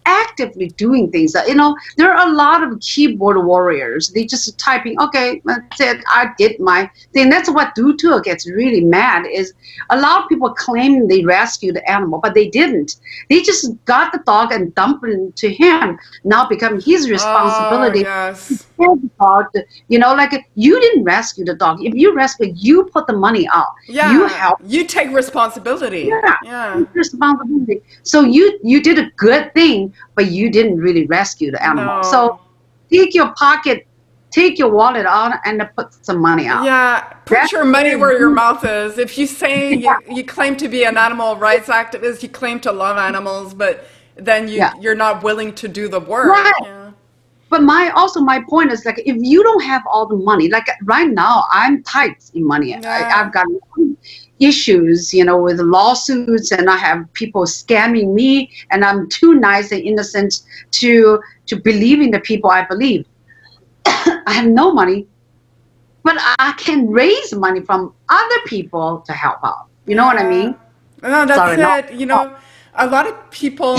actively doing things. There are a lot of keyboard warriors. They just typing, okay, that's it, I did my thing. That's what Dutu gets really mad is a lot of people claim they rescued the animal, but they didn't. They just got the dog and dumped it to him. Now become his responsibility. Yes. Like you didn't rescue the dog. If you rescue, you put the money out. Yeah. You help. You take responsibility. Yeah. Responsibility. So you did a good thing, but you didn't really rescue the animal. No. So take your wallet out and put some money out. Yeah, put your money where your mouth is. If you say you claim to be an animal rights activist, you claim to love animals, but then you're not willing to do the work. Right. Yeah. But my point is like if you don't have all the money, like right now I'm tight in money. Yeah. I've got issues, with lawsuits, and I have people scamming me, and I'm too nice and innocent to believe in the people I believe. I have no money, but I can raise money from other people to help out. You know what I mean? No, that's it. A lot of people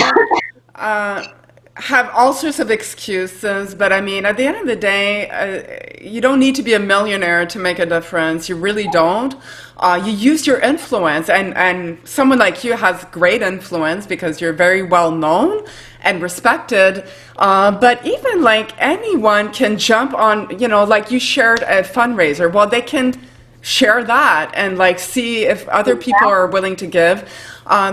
have all sorts of excuses, but I mean, at the end of the day, you don't need to be a millionaire to make a difference. You really don't. You use your influence, and someone like you has great influence because you're very well known and respected. But even like anyone can jump on, like you shared a fundraiser. Well, they can share that and like see if other people are willing to give.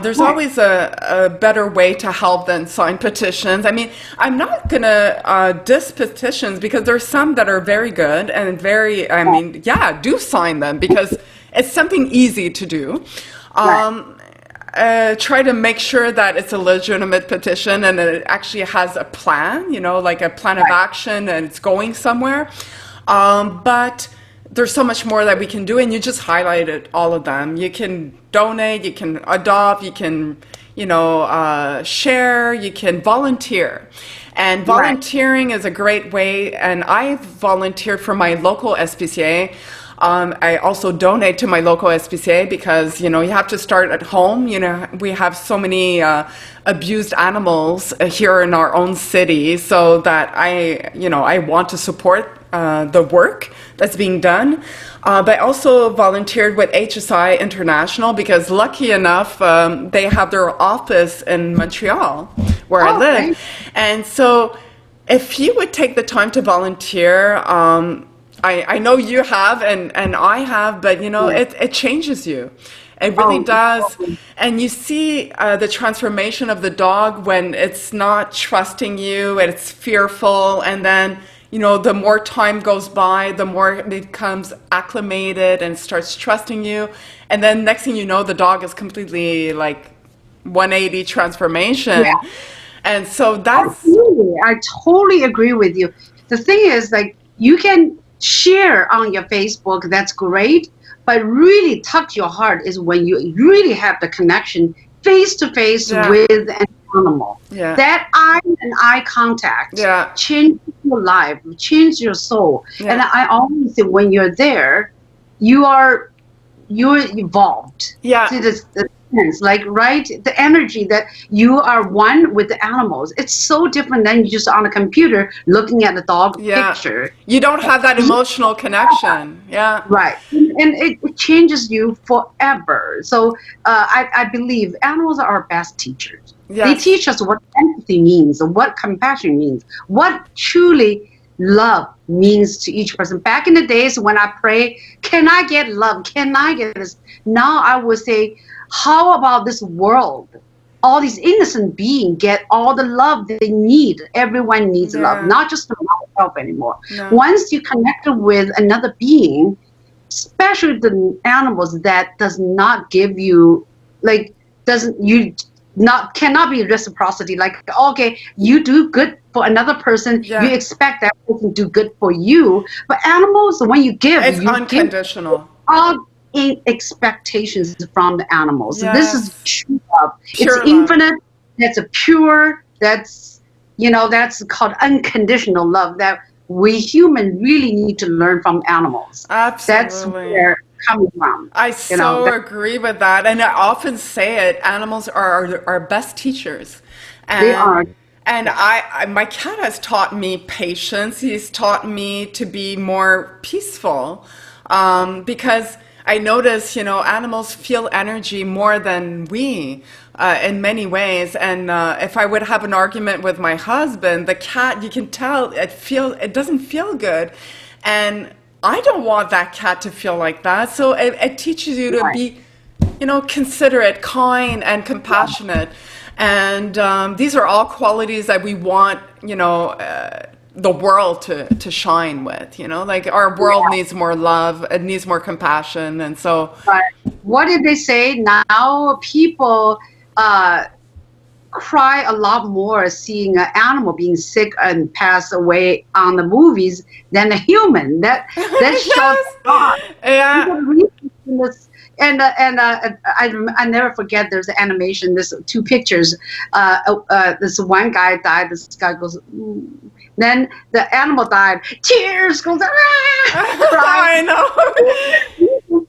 There's always a better way to help than sign petitions. I mean, I'm not going to diss petitions because there's some that are very good and do sign them because it's something easy to do. Try to make sure that it's a legitimate petition and that it actually has a plan, like a plan of action and it's going somewhere. But there's so much more that we can do, and you just highlighted all of them. You can donate, you can adopt, you can, share, you can volunteer. And volunteering is a great way, and I volunteered for my local SPCA. I also donate to my local SPCA because, you have to start at home. We have so many abused animals here in our own city, so that I want to support the work that's being done. But I also volunteered with HSI International because lucky enough, they have their office in Montreal where I live. Nice. And so if you would take the time to volunteer, I know you have and I have, but it changes you. It really does. And you see the transformation of the dog when it's not trusting you and it's fearful, and then the more time goes by, the more it becomes acclimated and starts trusting you. And then next thing you know, the dog is completely like 180 transformation. Yeah. And so that's... Absolutely. I totally agree with you. The thing is, like, you can share on your Facebook, that's great, but really touch your heart is when you really have the connection face to face with an animal. Yeah. That eye and eye contact changes your life, changes your soul. Yeah. And I always say when you're there, you're evolved. Yeah. See this sense, like, right, the energy that you are one with the animals. It's so different than you just on a computer looking at the dog picture. You don't have that emotional connection. Yeah. Right. And it changes you forever. So I believe animals are our best teachers. Yes. They teach us what empathy means, what compassion means, what truly love means to each person. Back in the days when I pray, can I get love? Can I get this? Now I would say, how about this world? All these innocent beings get all the love they need. Everyone needs love, not just myself anymore. No. Once you connect with another being, especially the animals that does not give you, like, cannot be reciprocity. Like, okay, you do good for another person, you expect that person to do good for you. But animals, when you give, it's you unconditional. give all in expectations from the animals. Yes. This is true love. Pure it's love. infinite. That's a pure. That's that's called unconditional love. That we human really need to learn from animals. Absolutely. That's where it's coming from. I so agree with that. And I often say it, animals are our best teachers. And, they are. And my cat has taught me patience. He's taught me to be more peaceful because I notice, animals feel energy more than we in many ways. And if I would have an argument with my husband, the cat, you can tell it doesn't feel good. And I don't want that cat to feel like that. So it teaches you to be, considerate, kind, and compassionate. And these are all qualities that we want, the world to shine with, like our world needs more love, it needs more compassion. And so what did they say? Now people cry a lot more seeing an animal being sick and pass away on the movies than a human. That shows God. And I never forget. There's an animation. There's two pictures. This one guy died. This guy goes. Then the animal died. Tears goes. I know.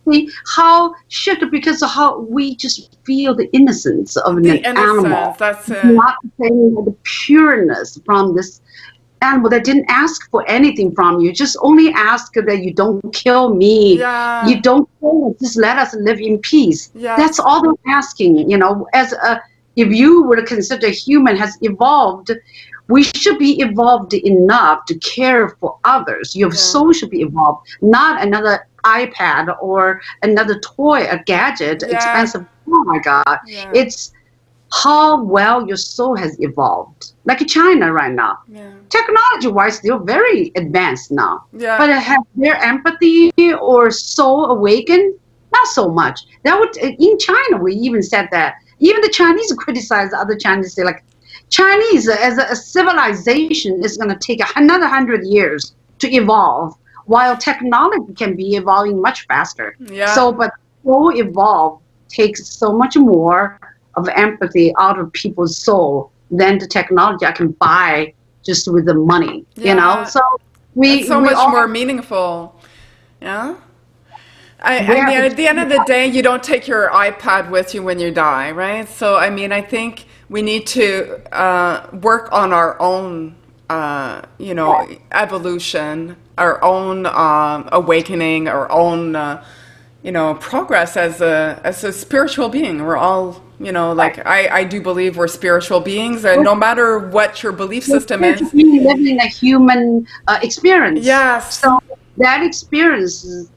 See how should because of how we just feel the innocence of an animal. That's it. Not saying the pureness from this animal that didn't ask for anything from you, just only ask that you don't kill me, you don't kill us, just let us live in peace. That's all they're asking. As if you were to consider human has evolved, we should be evolved enough to care for others. Your soul should be evolved, not another iPad or another toy, a gadget, expensive. Oh my God. It's how well your soul has evolved. Like China right now. Technology-wise, they're very advanced now. But have their empathy or soul awakened? Not so much. That would in China, we even said that. Even the Chinese criticize other Chinese. Say like, Chinese as a civilization is going to take another 100 years to evolve, while technology can be evolving much faster. So, but soul evolve takes so much more of empathy out of people's soul than the technology I can buy just with the money, So it's so much more meaningful. I mean, at the end of the day, you don't take your iPad with you when you die, right? So, I mean, I think we need to work on our own, evolution, our own awakening, our own, progress as a spiritual being. We're all, I do believe we're spiritual beings, and no matter what your belief system is. Living a human experience. Yes. So that experience,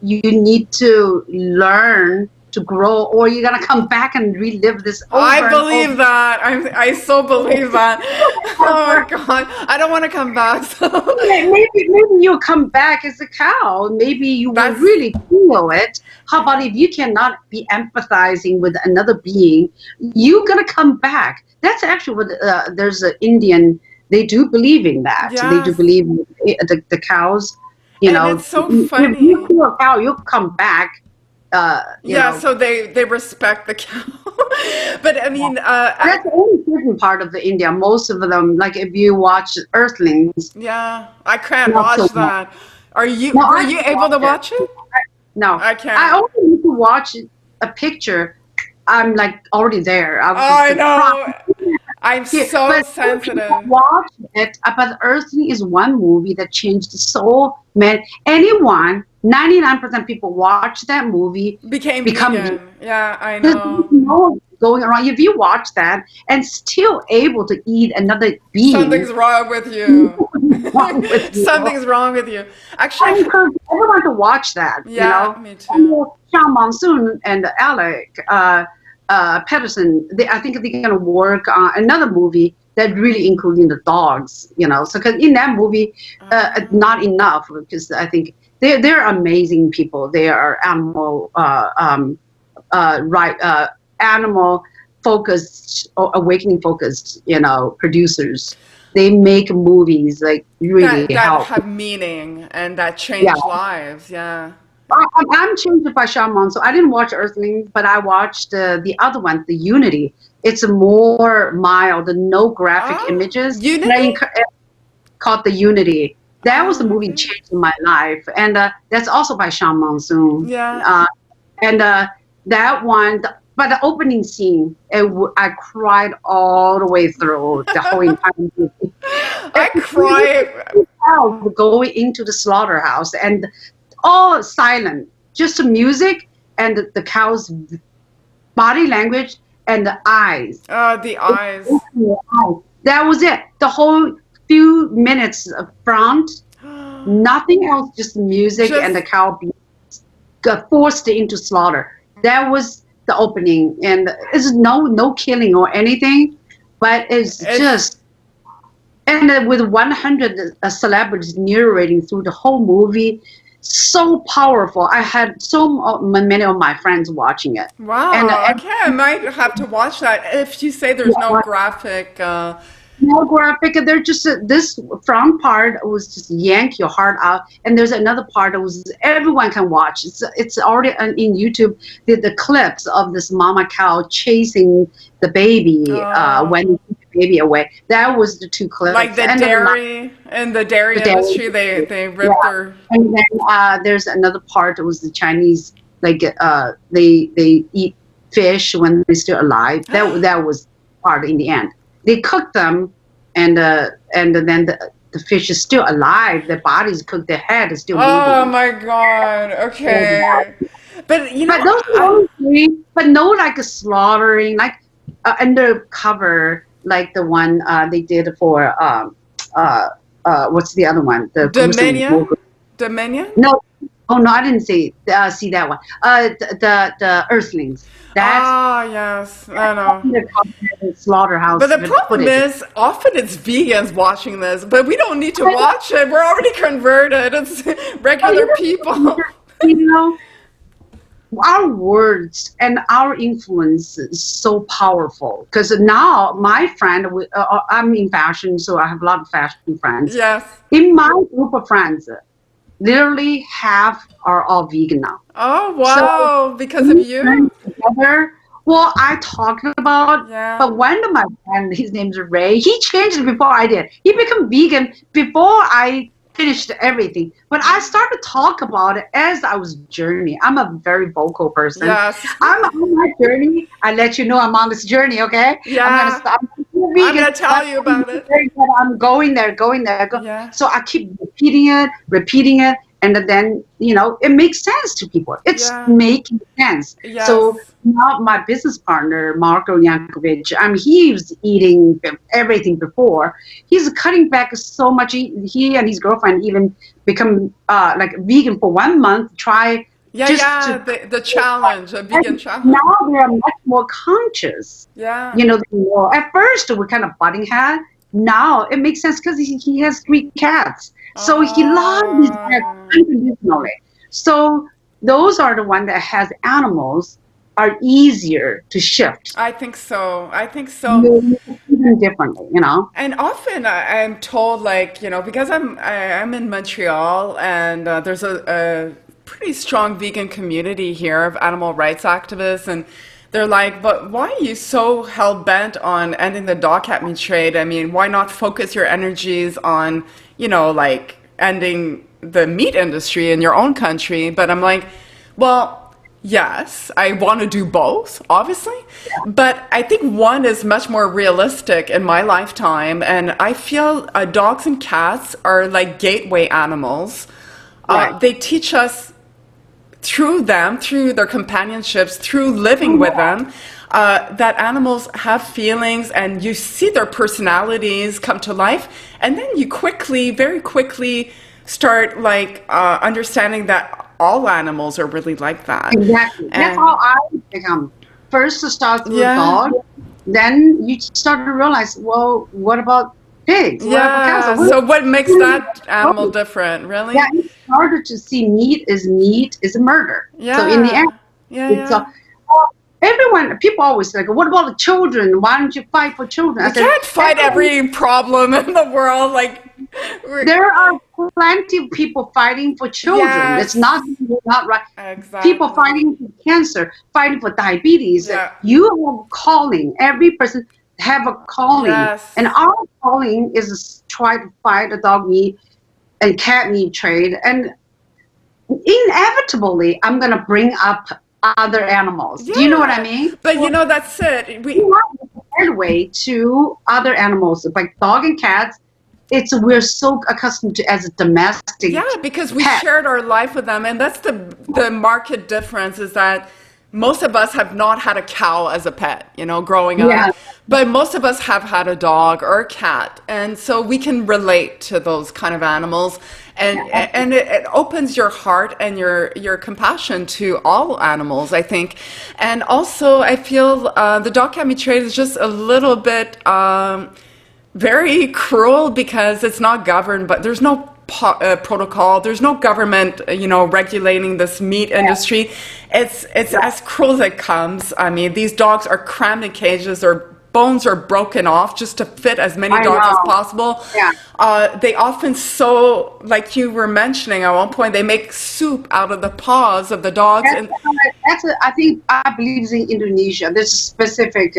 you need to learn to grow, or you're gonna come back and relive this over I and believe over. that. I so believe that. Oh my God. I don't want to come back. So. Maybe you'll come back as a cow. Maybe you will That's- really feel it. How about if you cannot be empathizing with another being, you're gonna come back. That's actually what there's an Indian. They do believe in that. They do Yes. believe in the cows. You And know, it's so if funny. you kill a cow, you'll come back. You know. So they respect the cow. But I mean, That's only certain part of the India. Most of them, like if you watch Earthlings. yeah, I can't Not so watch that. Were you I able to watch watch it? No, I can't. I only need to watch a picture. I'm like already there. I know. I'm so But sensitive. Watch it. But Earthling is one movie that changed so many. 99% people watch that movie Become become vegan. Yeah, I There's know. no going around. If you watch that and still able to eat another being, Something's wrong with you. wrong with you. Something's wrong with you. I Actually, encourage everyone to watch that. Yeah, you know? me too. Sean Monsoon and Alec Pedersen, I think they're going to work on another movie that really including the dogs. You know, so because in that movie, not enough because I think they're amazing people. They are animal focused, awakening focused. You know, producers. They make movies like really that help. have meaning and that change lives. Yeah. I'm changed by Sean Monsoon. I didn't watch Earthlings, but I watched the other one, the Unity. It's more mild, no graphic images. Unity? Called the Unity. That was the movie that changed my life, and that's also by Sean Monsoon. Yeah. That one, but the opening scene, I cried all the way through the whole entire movie. I cried. Going into the slaughterhouse and all silent, just the music and the cow's body language and the eyes. The eyes. That was it. The whole few minutes of front, nothing else, just music and the cow got forced into slaughter. That was the opening, and it's no killing or anything, but it's just. And with 100 celebrities narrating through the whole movie, so powerful. I had so many of my friends watching it. Wow. Okay, I might have to watch that. If you say there's no graphic. No graphic. They're just this front part was just yank your heart out, and there's another part that was everyone can watch. It's already in YouTube. The clips of this mama cow chasing the baby when he took the baby away. That was the two clips. Like the dairy and the dairy industry, they ripped her. And then there's another part that was the Chinese, like they eat fish when they're still alive. That was part in the end. They cook them, and then the fish is still alive. Their body's cooked. Their head is still moving. Oh my God! Okay, but you know, but those are only three. But no, like a slaughtering, like undercover, like the one they did for what's the other one? The Dominion? No, I didn't see that one. The Earthlings. That's yes, I know. Slaughterhouse. But the problem is, often it's vegans watching this, but we don't need to watch it. We're already converted. It's regular people. You know, our words and our influence is so powerful. Because now my friend, I'm in fashion, so I have a lot of fashion friends. Yes. In my group of friends, literally half are all vegan now. Oh, wow. So, because of you? Together, well, I talked about, but one of my friends, his name's Ray, he changed it before I did. He became vegan before I finished everything. But I started to talk about it as I was journeying. I'm a very vocal person. Yes. I'm on my journey. I let you know I'm on this journey, okay? Yeah. I'm going to stop. I'm going to tell you about it. I'm going there. Yeah. So I keep repeating it. And then, you know, it makes sense to people. It's making sense. Yes. So now my business partner, Marco Yankovic, he was eating everything before. He's cutting back so much. He and his girlfriend even become like vegan for 1 month, try The challenge, a vegan challenge. Now they are much more conscious. Yeah. At first we kind of butting head. Now it makes sense because he has 3 cats. So he loves these cats unconditionally. So those are the ones that has animals are easier to shift. I think so. Even differently, And often I'm told, because I'm in Montreal, and there's a pretty strong vegan community here of animal rights activists, and they're like, but why are you so hell-bent on ending the dog cat meat trade? I mean, why not focus your energies on, ending the meat industry in your own country? But I'm like, well, yes, I want to do both, obviously, but I think one is much more realistic in my lifetime, and I feel dogs and cats are like gateway animals. Right. They teach us through their companionships, through living with them, that animals have feelings, and you see their personalities come to life, and then you very quickly start understanding that all animals are really like that. Exactly. That's how I become. First to start with dog, then you start to realize, well, what about pigs? Yeah. So what makes that animal different, really? Yeah, it's harder to see meat is a murder. Yeah. So in the end, people always say, what about the children? Why don't you fight for children? You can't fight every problem in the world. There are plenty of people fighting for children. Yes. It's not right. Exactly. People fighting for cancer, fighting for diabetes. Yeah. You have a calling. Every person have a calling. Yes. And our calling is to try to fight the dog meat and cat meat trade. And inevitably, I'm going to bring up other animals. Yeah. Do you know what I mean? But that's it. We have a third way to other animals, like dog and cats. We're so accustomed to as a domestic. Yeah, because we pet. shared our life with them, and that's the marked difference is that most of us have not had a cow as a pet, growing up. But most of us have had a dog or a cat, and so we can relate to those kind of animals, and it opens your heart and your compassion to all animals, I think. And also, I feel the dog cat meat trade is just a little bit very cruel because it's not governed, but there's no protocol. There's no government, regulating this meat industry. It's as cruel as it comes. I mean, these dogs are crammed in cages. Their bones are broken off just to fit as many dogs as possible. Yeah. They often like you were mentioning at one point, they make soup out of the paws of the dogs. I believe it's in Indonesia. There's specific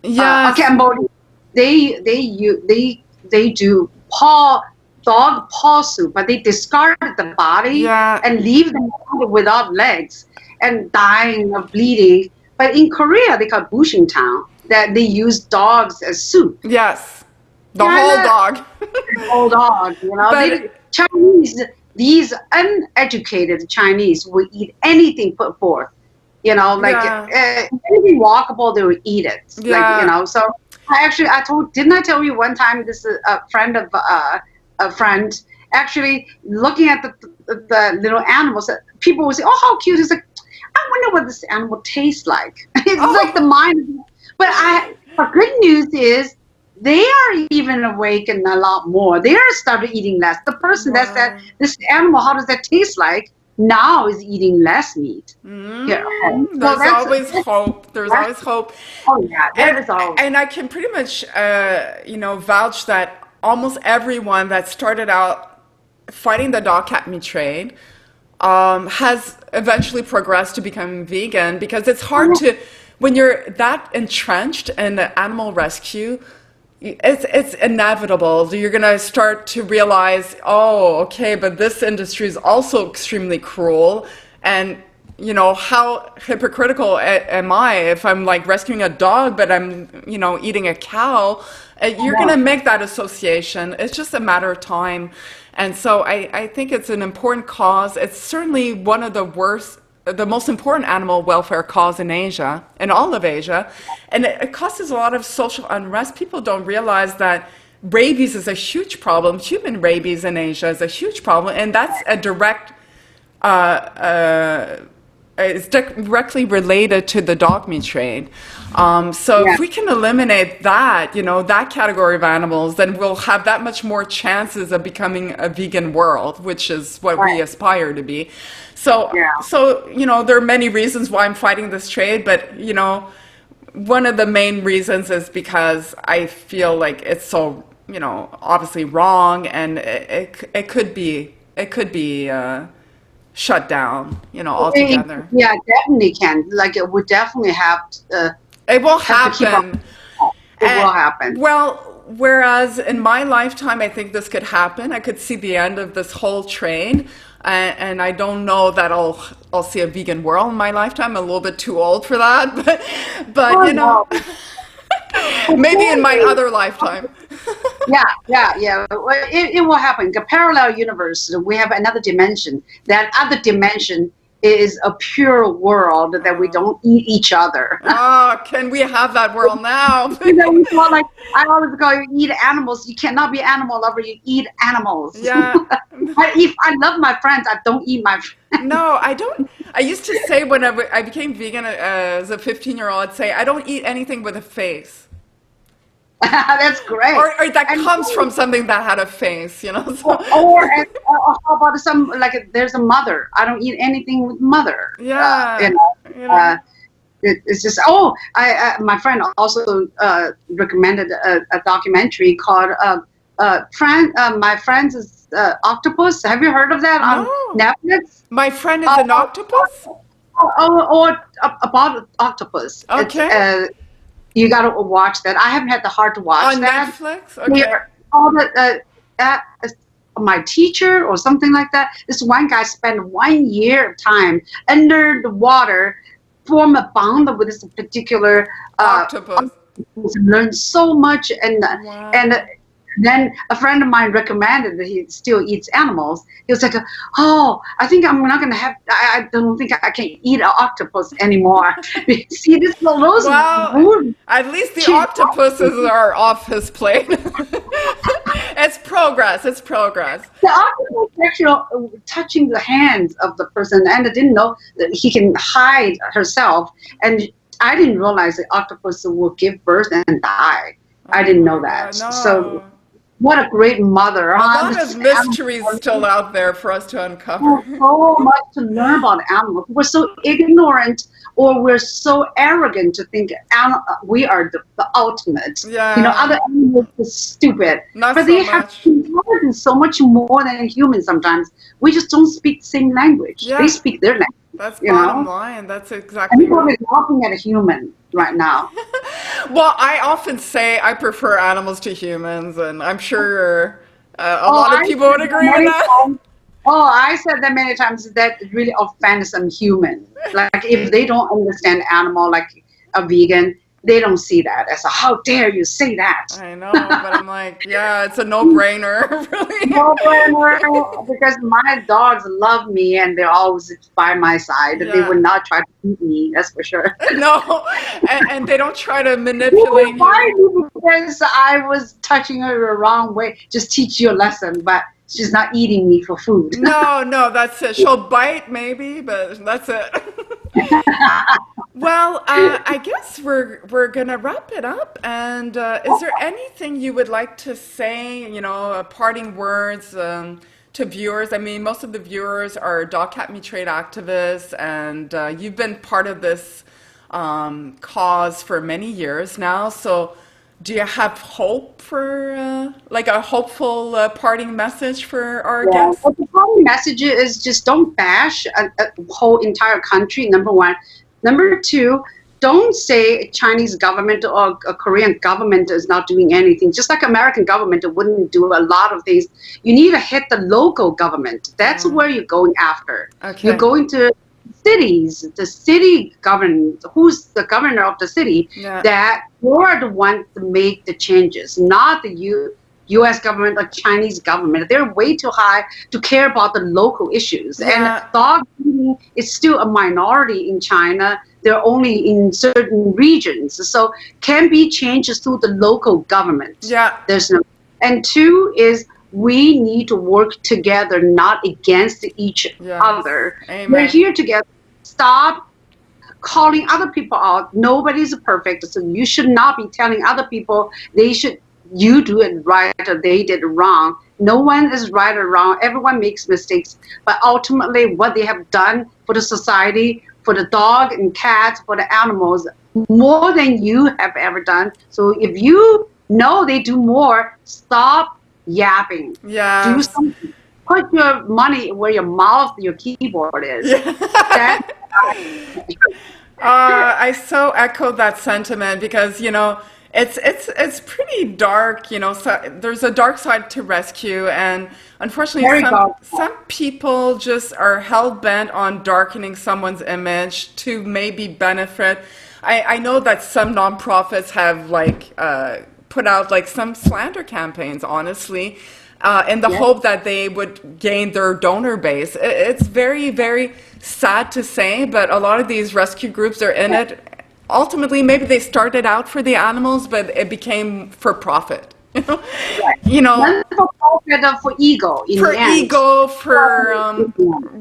Cambodia. They do dog paw soup, but they discard the body and leave them without legs and dying of bleeding. But in Korea, they call it Bushingtown, that they use dogs as soup. Yes, the whole dog. The whole dog, Chinese, these uneducated Chinese will eat anything put forth. Anything walkable, they will eat it. So didn't I tell you one time, this is a friend of a friend, actually looking at the little animals, people will say, oh, how cute. It's like, I wonder what this animal tastes like. It's like the mind. But the good news is they are even awakened a lot more. They are started eating less. The person that said, this animal, how does that taste like? Now is eating less meat. There's always hope. There's always hope. Oh yeah, there is always. And I can pretty much, vouch that almost everyone that started out fighting the dog cat meat trade has eventually progressed to become vegan, because it's hard to, when you're that entrenched in the animal rescue, it's inevitable. You're going to start to realize, oh, okay, but this industry is also extremely cruel. And, how hypocritical am I if I'm rescuing a dog, but I'm, eating a cow? You're going to make that association. It's just a matter of time. And so I think it's an important cause. It's certainly one of the most important animal welfare cause in Asia, in all of Asia. And it causes a lot of social unrest. People don't realize that rabies is a huge problem. Human rabies in Asia is a huge problem. And that's a direct is directly related to the dog meat trade. So if we can eliminate that, that category of animals, then we'll have that much more chances of becoming a vegan world, which is what we aspire to be. So, there are many reasons why I'm fighting this trade, but, one of the main reasons is because I feel like it's so, obviously wrong, and it could be shut down, altogether. Yeah, definitely can. Like, it would definitely have to, it will happen. It will happen. Well, whereas in my lifetime, I think this could happen. I could see the end of this whole trade. And I don't know that I'll see a vegan world in my lifetime. I'm a little bit too old for that, but maybe in my other lifetime. Yeah. Well, it will happen. The parallel universe. We have another dimension. That other dimension is a pure world that we don't eat each other. Oh, can we have that world now? Like I always go, you eat animals. You cannot be animal lover. You eat animals. Yeah. I love my friends. I don't eat my friends. No, I don't. I used to say when I became vegan as a 15-year-old, I'd say I don't eat anything with a face. That's great. Or that comes from something that had a face, So. Or how about there's a mother. I don't eat anything with mother. Yeah. It's just, my friend also recommended a documentary called My Friend's is Octopus. Have you heard of that on Netflix? My Friend is an Octopus? Or about octopus. Okay. You got to watch that. I haven't had the heart to watch on that. Netflix? Okay. My teacher or something like that. This one guy spent 1 year of time under the water, form a bond with this particular octopus. Learned so much, and then a friend of mine recommended that he still eats animals. He was like, I think I'm not going to have, I don't think I can eat an octopus anymore. See, this those at least the octopuses are off his plate. It's progress. The octopus actually touching the hands of the person, and I didn't know that he can hide herself. And I didn't realize the octopus will give birth and die. I didn't know that. No. So what a great mother. A lot of mysteries still out there for us to uncover. So much to learn about animals. We're so ignorant, or we're so arrogant to think we are the ultimate. Yeah. Other animals are stupid. Not but so they have intelligence so much more than humans sometimes. We just don't speak the same language. Yeah. They speak their language. That's bottom line. That's exactly right. Everybody's laughing at a human right now. Well, I often say I prefer animals to humans, and I'm sure a lot of people would agree with that. I said that many times. That really offends some human. Like if they don't understand animal, like a vegan, they don't see that as how dare you say that. I know, but I'm like, it's a no-brainer, really. No-brainer, because my dogs love me and they're always by my side. They would not try to eat me, that's for sure. No, and they don't try to manipulate you. Because I was touching her the wrong way, just teach you a lesson, but she's not eating me for food. No, that's it. She'll bite maybe, but that's it. Well, I guess we're gonna wrap it up. And is there anything you would like to say? Parting words to viewers. I mean, most of the viewers are dog cat meat trade activists, and you've been part of this cause for many years now. So, do you have hope for a hopeful parting message for our guests? Well, the parting message is just don't bash a whole entire country. Number one. Number two, don't say Chinese government or a Korean government is not doing anything. Just like American government wouldn't do a lot of things. You need to hit the local government. That's where you're going after. Okay. You're going to cities, the city government, who's the governor of the city, that you're the one to make the changes, not the U.S. government or Chinese government. They're way too high to care about the local issues. And dog eating is still a minority in China. They're only in certain regions. So can be changes through the local government. Yeah. And two is we need to work together, not against each other. Amen. We're here together. Stop calling other people out. Nobody's perfect, so you should not be telling other people you do it right or they did it wrong. No one is right or wrong. Everyone makes mistakes, but ultimately what they have done for the society, for the dog and cats, for the animals, more than you have ever done. So if you know they do more, stop yapping. Yeah. Do something. Put your money where your mouth, your keyboard is. I so echo that sentiment because it's pretty dark. So there's a dark side to rescue, and unfortunately, some people just are hell bent on darkening someone's image to maybe benefit. I know that some nonprofits have put out some slander campaigns, honestly, in the hope that they would gain their donor base. It's very, very sad to say, but a lot of these rescue groups are in it. Ultimately, maybe they started out for the animals, but it became for profit. Not for profit, for ego. For ego, for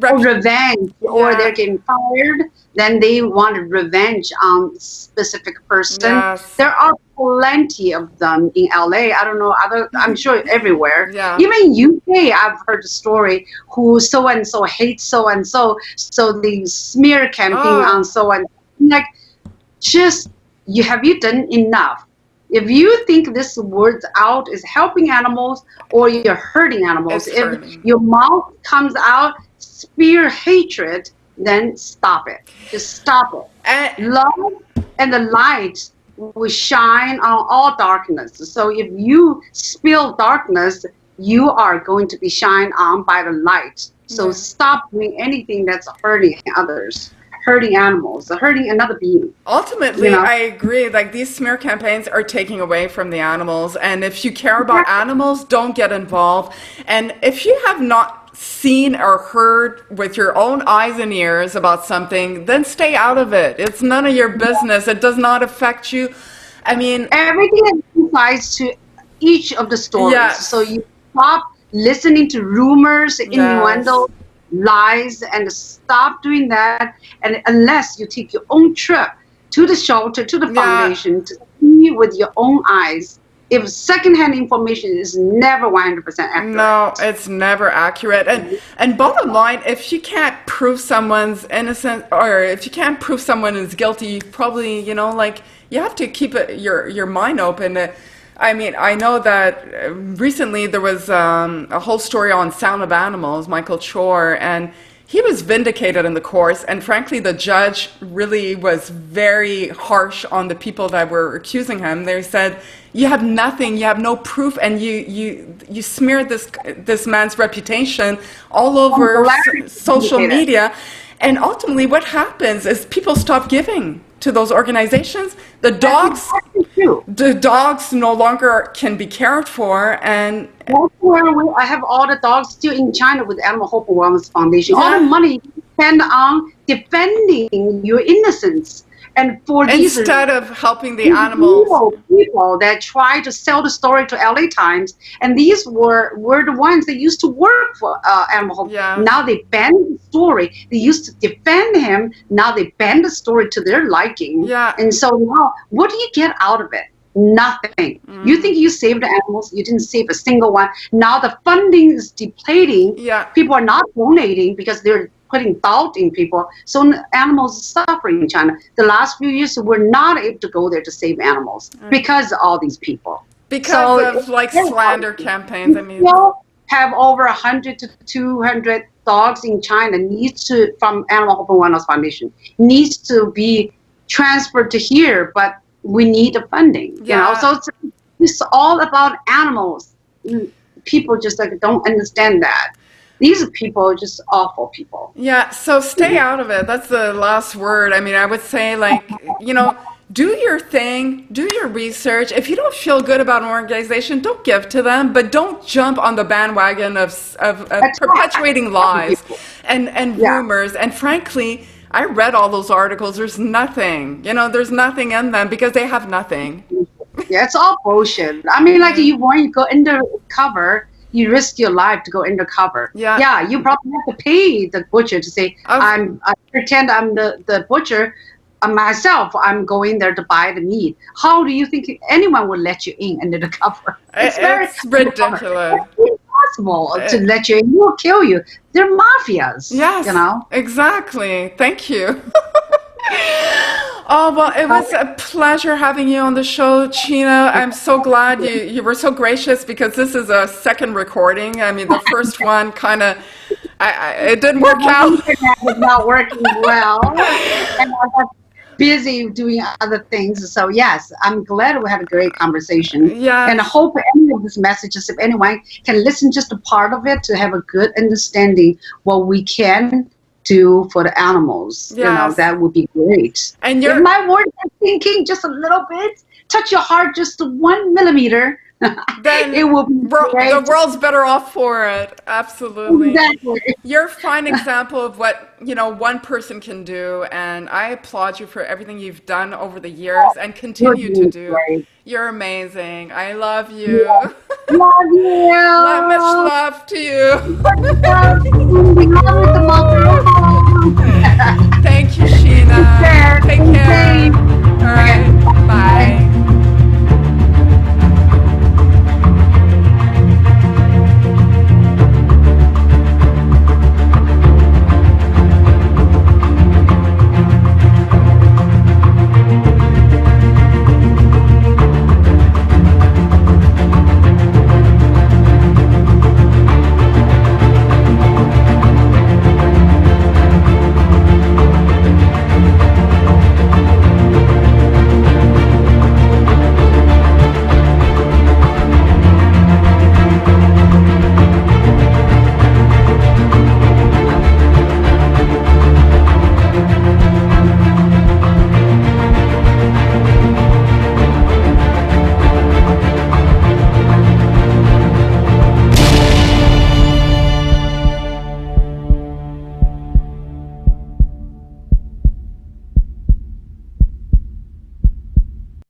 revenge, or they're getting fired. Then they want revenge on specific person. Yes. There are plenty of them in LA. I don't know, I'm sure everywhere. Yeah. Even UK, I've heard a story who so and so hates so and so, so they smear campaign on so and have you done enough? If you think this words out is helping animals or you're hurting animals, your mouth comes out spear hatred, then stop it. Just stop it. Love and the light will shine on all darkness. So if you spill darkness, you are going to be shined on by the light. So stop doing anything that's hurting others, hurting animals, hurting another being. Ultimately, I agree. These smear campaigns are taking away from the animals. And if you care about animals, don't get involved. And if you have not seen or heard with your own eyes and ears about something, then stay out of it. It's none of your business. It does not affect you. I mean, everything applies to each of the stories. Yes. So you stop listening to rumors, innuendo, lies, and stop doing that. And unless you take your own trip to the shelter, to the foundation, to see with your own eyes. If secondhand information is never 100% accurate. No, it's never accurate. And bottom line, if you can't prove someone's innocent, or if you can't prove someone is guilty, you probably, you have to keep your mind open. I mean, I know that recently there was a whole story on Sound of Animals, Michael Chor, and he was vindicated in the courts, and frankly, the judge really was very harsh on the people that were accusing him. They said, "You have nothing, you have no proof, and you smeared this man's reputation all over social media." And ultimately, what happens is people stop giving to those organizations. The dogs no longer can be cared for, and I have all the dogs still in China with Animal Hope and Wellness Foundation. All the money spent on defending your innocence. And for these instead of helping the animals, people that try to sell the story to LA Times, and these were the ones that used to work for Animal Hope. Yeah. Now they bend the story. They used to defend him. Now they bend the story to their liking. Yeah. And so now, what do you get out of it? Nothing. You think you saved the animals? You didn't save a single one. Now the funding is depleting. Yeah. People are not donating because they're putting doubt in people. So animals are suffering in China. The last few years, we're not able to go there to save animals because of all these people. Because of slander campaigns. I mean, we have over 100 to 200 dogs in China from Animal Hope and Wellness Foundation needs to be transferred to here, but we need the funding. So it's all about animals. People just don't understand that. These people are just awful people. Yeah, so stay out of it. That's the last word. I mean, I would say, do your thing, do your research. If you don't feel good about an organization, don't give to them, but don't jump on the bandwagon of perpetuating lies and rumors. And frankly, I read all those articles. There's nothing, there's nothing in them because they have nothing. Yeah, it's all bullshit. I mean, you want to go undercover, you risk your life to go undercover. Yeah. You probably have to pay the butcher to say, I pretend I'm the butcher. Myself, I'm going there to buy the meat. How do you think anyone would let you in under the cover? It's ridiculous. It's impossible to let you in. They will kill you. They're mafias. Yes, exactly. Thank you. Oh, well, it was a pleasure having you on the show, Sheena. I'm so glad you were so gracious, because this is a second recording. I mean, the first one kind of, it didn't work out. The internet was not working well. And I was busy doing other things. So yes, I'm glad we had a great conversation. Yeah. And I hope any of these messages, if anyone can listen just a part of it to have a good understanding what we can do for the animals. Yes. That would be great. And if my words are thinking just a little bit, touch your heart just 1 millimeter, then it will be great. The world's better off for it. Absolutely. Exactly. You're a fine example of what, one person can do, and I applaud you for everything you've done over the years and continue to do. Great. You're amazing. I love you. Yeah. Love you. Much love to you. Thank you, Sheena. Take care.